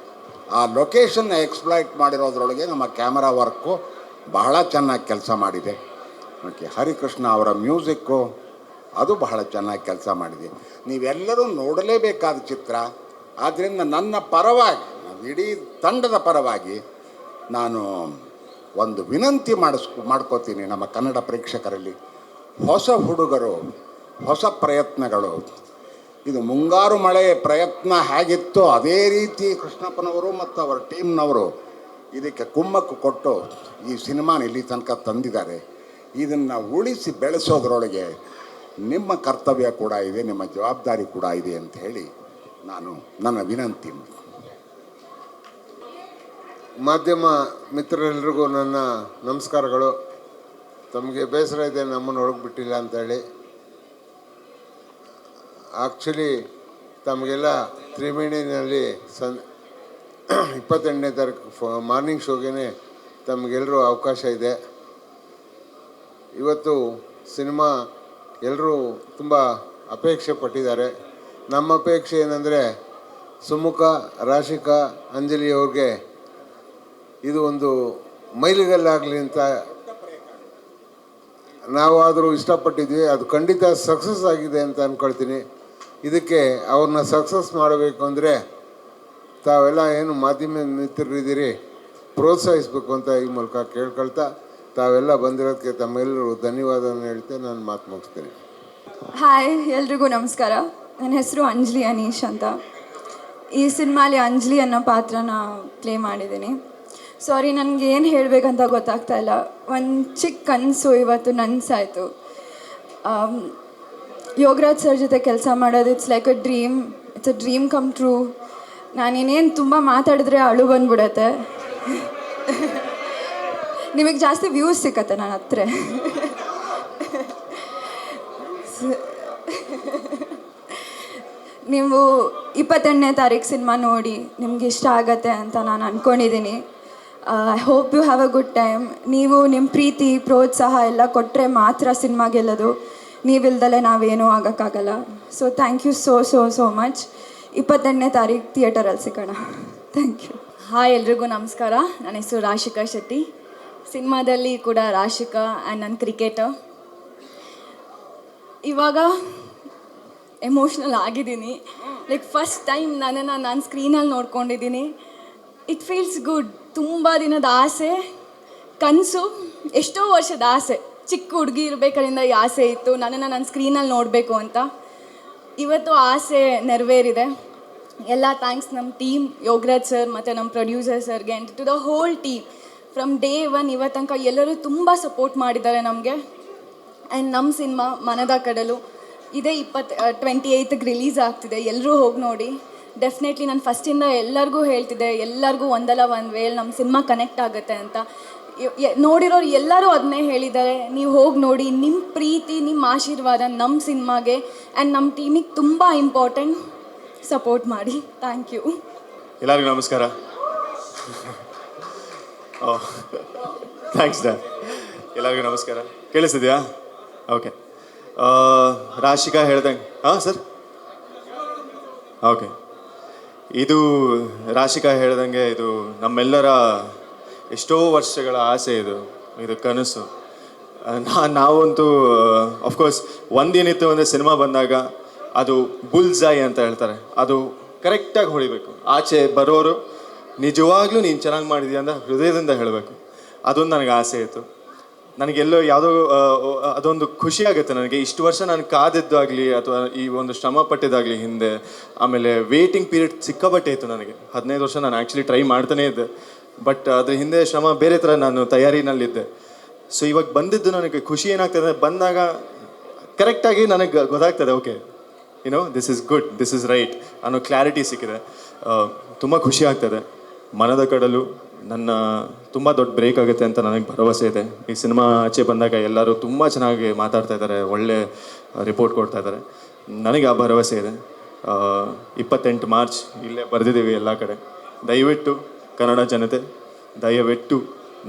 ಆ ಲೊಕೇಶನ್ನ ಎಕ್ಸ್ಪ್ಲಾಯ್ಟ್ ಮಾಡಿರೋದ್ರೊಳಗೆ ನಮ್ಮ ಕ್ಯಾಮರಾ ವರ್ಕು ಬಹಳ ಚೆನ್ನಾಗಿ ಕೆಲಸ ಮಾಡಿದೆ. ಓಕೆ, ಹರಿಕೃಷ್ಣ ಅವರ ಮ್ಯೂಸಿಕ್ಕು ಅದು ಬಹಳ ಚೆನ್ನಾಗಿ ಕೆಲಸ ಮಾಡಿದೆ. ನೀವೆಲ್ಲರೂ ನೋಡಲೇಬೇಕಾದ ಚಿತ್ರ. ಆದ್ದರಿಂದ ನನ್ನ ಪರವಾಗಿ, ಇಡೀ ತಂಡದ ಪರವಾಗಿ ನಾನು ಒಂದು ವಿನಂತಿ ಮಾಡ್ಕೋತೀನಿ ನಮ್ಮ ಕನ್ನಡ ಪ್ರೇಕ್ಷಕರಲ್ಲಿ. ಹೊಸ ಹುಡುಗರು, ಹೊಸ ಪ್ರಯತ್ನಗಳು. ಇದು ಮುಂಗಾರು ಮಳೆ ಪ್ರಯತ್ನ ಹೇಗಿತ್ತೋ ಅದೇ ರೀತಿ ಕೃಷ್ಣಪ್ಪನವರು ಮತ್ತು ಅವರ ಟೀಮ್ನವರು ಇದಕ್ಕೆ ಕುಮ್ಮಕ್ಕು ಕೊಟ್ಟು ಈ ಸಿನಿಮಾನ ಇಲ್ಲಿ ತನಕ ತಂದಿದ್ದಾರೆ. ಇದನ್ನು ಉಳಿಸಿ ಬೆಳೆಸೋದ್ರೊಳಗೆ ನಿಮ್ಮ ಕರ್ತವ್ಯ ಕೂಡ ಇದೆ, ನಿಮ್ಮ ಜವಾಬ್ದಾರಿ ಕೂಡ ಇದೆ ಅಂತ ಹೇಳಿ ನಾನು ನನ್ನ ವಿನಂತಿ. ಮಾಧ್ಯಮ ಮಿತ್ರರೆಲ್ಲರಿಗೂ ನನ್ನ ನಮಸ್ಕಾರಗಳು. ತಮಗೆ ಬೇಸರ ಇದೆ ನಮ್ಮನ್ನು ಒಳಗಿಬಿಟ್ಟಿಲ್ಲ ಅಂತೇಳಿ. ಆ್ಯಕ್ಚುಲಿ ತಮಗೆಲ್ಲ ತ್ರಿವೇಣಿನಲ್ಲಿ 28ನೇ ತಾರೀಕು ಮಾರ್ನಿಂಗ್ ಶೋಗೆ ತಮಗೆಲ್ಲರೂ ಅವಕಾಶ ಇದೆ. ಇವತ್ತು ಸಿನಿಮಾ ಎಲ್ಲರೂ ತುಂಬ ಅಪೇಕ್ಷೆ ಪಟ್ಟಿದ್ದಾರೆ. ನಮ್ಮ ಅಪೇಕ್ಷೆ ಏನಂದರೆ ಸುಮುಖ, ರಾಶಿಕಾ, ಅಂಜಲಿ ಅವ್ರಿಗೆ ಇದು ಒಂದು ಮೈಲಿಗಲ್ಲಾಗಲಿ ಅಂತ ನಾವಾದರೂ ಇಷ್ಟಪಟ್ಟಿದ್ವಿ. ಅದು ಖಂಡಿತ ಸಕ್ಸಸ್ ಆಗಿದೆ ಅಂತ ಅಂದ್ಕೊಳ್ತೀನಿ. ಇದಕ್ಕೆ ಅವ್ರನ್ನ ಸಕ್ಸಸ್ ಮಾಡಬೇಕು ಅಂದರೆ ತಾವೆಲ್ಲ ಏನು ಮಾಧ್ಯಮ ಮಿತ್ರರಿದ್ದೀರಿ, ಪ್ರೋತ್ಸಾಹಿಸಬೇಕು ಅಂತ ಈ ಮೂಲಕ ಕೇಳ್ಕೊಳ್ತಾ ತಾವೆಲ್ಲ ಬಂದಿರೋದಕ್ಕೆ ತಮ್ಮೆಲ್ಲರೂ ಧನ್ಯವಾದವನ್ನು ಹೇಳ್ತೆ ನಾನು ಮಾತು ಮುಗಿಸ್ತೀನಿ. ಹಾಯ್, ಎಲ್ರಿಗೂ ನಮಸ್ಕಾರ. ನನ್ನ ಹೆಸರು ಅಂಜಲಿ ಅನೀಶ್ ಅಂತ. ಈ ಸಿನಿಮಾಲಿ ಅಂಜಲಿ ಅನ್ನೋ ಪಾತ್ರನ ಪ್ಲೇ ಮಾಡಿದ್ದೀನಿ. ಸಾರಿ, ನನಗೆ ಏನು ಹೇಳಬೇಕಂತ ಗೊತ್ತಾಗ್ತಾ ಇಲ್ಲ. ಒಂದು ಚಿಕ್ಕ ಕನಸು ಇವತ್ತು ನನಸಾಯಿತು. ಯೋಗರಾಜ್ ಸರ್ ಜೊತೆ ಕೆಲಸ ಮಾಡೋದು it's like a dream. It's a dream come true. ನಾನೇನೇನು ತುಂಬ ಮಾತಾಡಿದ್ರೆ ಅಳು ಬಂದ್ಬಿಡತ್ತೆ. ನಿಮಗೆ ಜಾಸ್ತಿ ವ್ಯೂಸ್ ಸಿಕ್ಕತ್ತೆ ನನ್ನ ಹತ್ರ. ನೀವು 28ನೇ ತಾರೀಕು ಸಿನಿಮಾ ನೋಡಿ ನಿಮ್ಗೆ ಇಷ್ಟ ಆಗತ್ತೆ ಅಂತ ನಾನು ಅಂದ್ಕೊಂಡಿದ್ದೀನಿ. I hope you have a good time. ನೀವು ನಿಮ್ಮ ಪ್ರೀತಿ, ಪ್ರೋತ್ಸಾಹ ಎಲ್ಲ ಕೊಟ್ಟರೆ ಮಾತ್ರ ಸಿನಿಮಾ ಗೆಲ್ಲೋದು. ನೀವಿಲ್ದಲೆ ನಾವೇನೂ ಆಗೋಕ್ಕಾಗಲ್ಲ. So thank you so much. 28ನೇ ತಾರೀಕು ಥಿಯೇಟರಲ್ಲಿ ಸಿಗೋಣ. Thank you. ಹಾಯ್, ಎಲ್ರಿಗೂ ನಮಸ್ಕಾರ. ನನ್ನ ಹೆಸರು ರಾಶಿಕಾ ಶೆಟ್ಟಿ. ಸಿನಿಮಾದಲ್ಲಿ ಕೂಡ ರಾಶಿಕಾ ಆ್ಯಂಡ್ ನನ್ನ ಕ್ರಿಕೆಟರ್. ಇವಾಗ ಎಮೋಷ್ನಲ್ ಆಗಿದ್ದೀನಿ. ಲೈಕ್ ಫಸ್ಟ್ ಟೈಮ್ ನನ್ನನ್ನು ನಾನು ಸ್ಕ್ರೀನಲ್ಲಿ ನೋಡ್ಕೊಂಡಿದ್ದೀನಿ. It feels good. ತುಂಬ ದಿನದ ಆಸೆ, ಕನಸು, ಎಷ್ಟೋ ವರ್ಷದ ಆಸೆ. ಚಿಕ್ಕ ಹುಡುಗಿ ಇರಬೇಕಾದ್ರಿಂದ ಈ ಆಸೆ ಇತ್ತು, ನನ್ನನ್ನು ನಾನು ಸ್ಕ್ರೀನಲ್ಲಿ ನೋಡಬೇಕು ಅಂತ. ಇವತ್ತು ಆಸೆ ನೆರವೇರಿದೆ. ಎಲ್ಲ ಥ್ಯಾಂಕ್ಸ್ ನಮ್ಮ ಟೀಮ್, ಯೋಗರಾಜ್ ಸರ್ ಮತ್ತು ನಮ್ಮ ಪ್ರೊಡ್ಯೂಸರ್ ಸರ್ಗೆ and to the whole team. From day 1 ಇವತ್ತು ತನಕ ಎಲ್ಲರೂ ತುಂಬ ಸಪೋರ್ಟ್ ಮಾಡಿದ್ದಾರೆ ನಮಗೆ. ಆ್ಯಂಡ್ ನಮ್ಮ ಸಿನಿಮಾ ಮನದ ಕಡಲು ಇದೇ 28ಕ್ಕೆ ರಿಲೀಸ್ ಆಗ್ತಿದೆ. ಎಲ್ಲರೂ ಹೋಗಿ ನೋಡಿ. ಡೆಫಿನೆಟ್ಲಿ ನಾನು ಫಸ್ಟಿಂದ ಎಲ್ಲರಿಗೂ ಹೇಳ್ತಿದ್ದೆ, ಎಲ್ಲರಿಗೂ ಒಂದಲ್ಲ ಒಂದು ವೇಳೆ ನಮ್ಮ ಸಿನಿಮಾ ಕನೆಕ್ಟ್ ಆಗುತ್ತೆ ಅಂತ. ನೋಡಿರೋರು ಎಲ್ಲರೂ ಅದನ್ನೇ ಹೇಳಿದ್ದಾರೆ. ನೀವು ಹೋಗಿ ನೋಡಿ. ನಿಮ್ಮ ಪ್ರೀತಿ, ನಿಮ್ಮ ಆಶೀರ್ವಾದ ನಮ್ಮ ಸಿನಿಮಾಗೆ ಆ್ಯಂಡ್ ನಮ್ಮ ಟೀಮಿಗೆ ತುಂಬ ಇಂಪಾರ್ಟೆಂಟ್. ಸಪೋರ್ಟ್ ಮಾಡಿ. Thank you. ಎಲ್ಲರಿಗೂ ನಮಸ್ಕಾರ. ಥ್ಯಾಂಕ್ಸ್ ಡಾ. ಎಲ್ಲರಿಗೂ ನಮಸ್ಕಾರ. ಕೇಳಿಸ್ತಿದ್ಯಾ? ಓಕೆ. ರಾಶಿಕಾ ಹೇಳ್ದಂಗೆ ಸರ್ ಓಕೆ. ಇದು ರಾಶಿಕಾ ಹೇಳ್ದಂಗೆ ಇದು ನಮ್ಮೆಲ್ಲರ ಎಷ್ಟೋ ವರ್ಷಗಳ ಆಸೆ. ಇದು ಕನಸು. ನಾವಂತೂ ಅಫ್ಕೋರ್ಸ್ ಒಂದೇನಿತ್ತು ಅಂದರೆ ಸಿನಿಮಾ ಬಂದಾಗ ಅದು ಬುಲ್ಸಾಯ್ ಅಂತ ಹೇಳ್ತಾರೆ. ಅದು ಕರೆಕ್ಟಾಗಿ ಹೊಡಿಬೇಕು. ಆಚೆ ಬರೋರು ನಿಜವಾಗ್ಲೂ ನೀನು ಚೆನ್ನಾಗಿ ಮಾಡಿದೀಯ ಅಂತ ಹೃದಯದಿಂದ ಹೇಳಬೇಕು. ಅದೊಂದು ನನಗೆ ಆಸೆ ಇತ್ತು. ನನಗೆಲ್ಲೋ ಯಾವುದೋ ಅದೊಂದು ಖುಷಿ ಆಗುತ್ತೆ ನನಗೆ. ಇಷ್ಟು ವರ್ಷ ನಾನು ಕಾದಿದ್ದಾಗಲಿ ಅಥವಾ ಈ ಒಂದು ಶ್ರಮ ಪಟ್ಟಿದ್ದಾಗಲಿ ಹಿಂದೆ, ಆಮೇಲೆ ವೇಟಿಂಗ್ ಪೀರಿಯಡ್ ಸಿಕ್ಕಾಪಟ್ಟೆ ಇತ್ತು ನನಗೆ. 15 ವರ್ಷ ನಾನು ಆ್ಯಕ್ಚುಲಿ ಟ್ರೈ ಮಾಡ್ತಾನೇ ಇದ್ದೆ. ಬಟ್ ಅದ್ರ ಹಿಂದೆ ಶ್ರಮ ಬೇರೆ ಥರ ನಾನು ತಯಾರಿನಲ್ಲಿದ್ದೆ. ಸೊ ಇವಾಗ ಬಂದಿದ್ದು ನನಗೆ ಖುಷಿ ಏನಾಗ್ತದೆ, ಬಂದಾಗ ಕರೆಕ್ಟಾಗಿ ನನಗೆ ಗೊತ್ತಾಗ್ತದೆ, okay this is good, this is right ಅನ್ನೋ ಕ್ಲಾರಿಟಿ ಸಿಕ್ಕಿದೆ. ತುಂಬ ಖುಷಿ ಆಗ್ತದೆ. ಮನದ ಕಡಲು ನನ್ನ ತುಂಬ ದೊಡ್ಡ ಬ್ರೇಕ್ ಆಗುತ್ತೆ ಅಂತ ನನಗೆ ಭರವಸೆ ಇದೆ. ಈ ಸಿನಿಮಾ ಆಚೆ ಬಂದಾಗ ಎಲ್ಲರೂ ತುಂಬ ಚೆನ್ನಾಗಿ ಮಾತಾಡ್ತಾ ಇದ್ದಾರೆ, ಒಳ್ಳೆ ರಿಪೋರ್ಟ್ ಕೊಡ್ತಾ ಇದ್ದಾರೆ. ನನಗೆ ಆ ಭರವಸೆ ಇದೆ. 28 ಮಾರ್ಚ್ ಇಲ್ಲೇ ಬರೆದಿದ್ದೀವಿ ಎಲ್ಲ ಕಡೆ. ದಯವಿಟ್ಟು ಕನ್ನಡ ಜನತೆ, ದಯವಿಟ್ಟು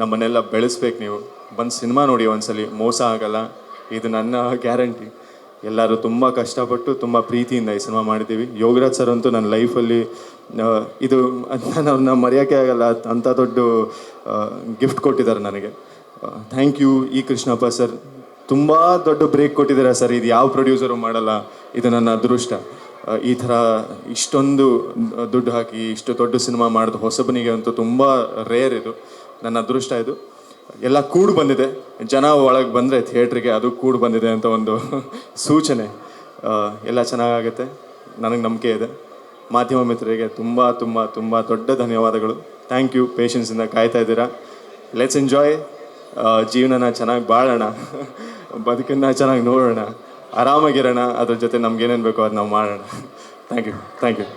ನಮ್ಮನ್ನೆಲ್ಲ ಬೆಳೆಸ್ಬೇಕು. ನೀವು ಬಂದು ಸಿನಿಮಾ ನೋಡಿ ಒಂದ್ಸಲಿ, ಮೋಸ ಆಗಲ್ಲ, ಇದು ನನ್ನ ಗ್ಯಾರಂಟಿ. ಎಲ್ಲರೂ ತುಂಬ ಕಷ್ಟಪಟ್ಟು ತುಂಬ ಪ್ರೀತಿಯಿಂದ ಈ ಸಿನಿಮಾ ಮಾಡಿದ್ದೀವಿ. ಯೋಗರಾಜ್ ಸರ್ ಅಂತೂ ನನ್ನ ಲೈಫಲ್ಲಿ ಇದು ನಾವು ಮರೆಯೋಕ್ಕೆ ಆಗಲ್ಲ. ಅಂಥ ದೊಡ್ಡ ಗಿಫ್ಟ್ ಕೊಟ್ಟಿದ್ದಾರೆ ನನಗೆ. Thank you E Krishnappa sir, ತುಂಬ ದೊಡ್ಡ ಬ್ರೇಕ್ ಕೊಟ್ಟಿದ್ದೀರಾ ಸರ್. ಇದು ಯಾವ ಪ್ರೊಡ್ಯೂಸರು ಮಾಡಲ್ಲ, ಇದು ನನ್ನ ಅದೃಷ್ಟ. ಈ ಥರ ಇಷ್ಟೊಂದು ದುಡ್ಡು ಹಾಕಿ ಇಷ್ಟು ದೊಡ್ಡ ಸಿನಿಮಾ ಮಾಡಿದ ಹೊಸಬನಿಗೆ ಅಂತೂ ತುಂಬ ರೇರ್ ಇದು. ನನ್ನ ಅದೃಷ್ಟ ಇದು. ಎಲ್ಲ ಕೂಡು ಬಂದಿದೆ, ಜನ ಒಳಗೆ ಬಂದರೆ ಥಿಯೇಟ್ರಿಗೆ ಅದು ಕೂಡು ಬಂದಿದೆ ಅಂತ ಒಂದು ಸೂಚನೆ. ಎಲ್ಲ ಚೆನ್ನಾಗಾಗುತ್ತೆ, ನನಗೆ ನಂಬಿಕೆ ಇದೆ. ಮಾಧ್ಯಮ ಮಿತ್ರರಿಗೆ ತುಂಬ ತುಂಬ ತುಂಬ ದೊಡ್ಡ ಧನ್ಯವಾದಗಳು. ಥ್ಯಾಂಕ್ ಯು, ಪೇಷನ್ಸಿಂದ ಕಾಯ್ತಾ ಇದ್ದೀರಾ. Let's enjoy. ಜೀವನನ ಚೆನ್ನಾಗಿ ಬಾಳೋಣ, ಬದುಕನ್ನು ಚೆನ್ನಾಗಿ ನೋಡೋಣ, ಆರಾಮಾಗಿರೋಣ. ಅದ್ರ ಜೊತೆ ನಮ್ಗೇನೇನು ಬೇಕೋ ಅದು ನಾವು ಮಾಡೋಣ. Thank you.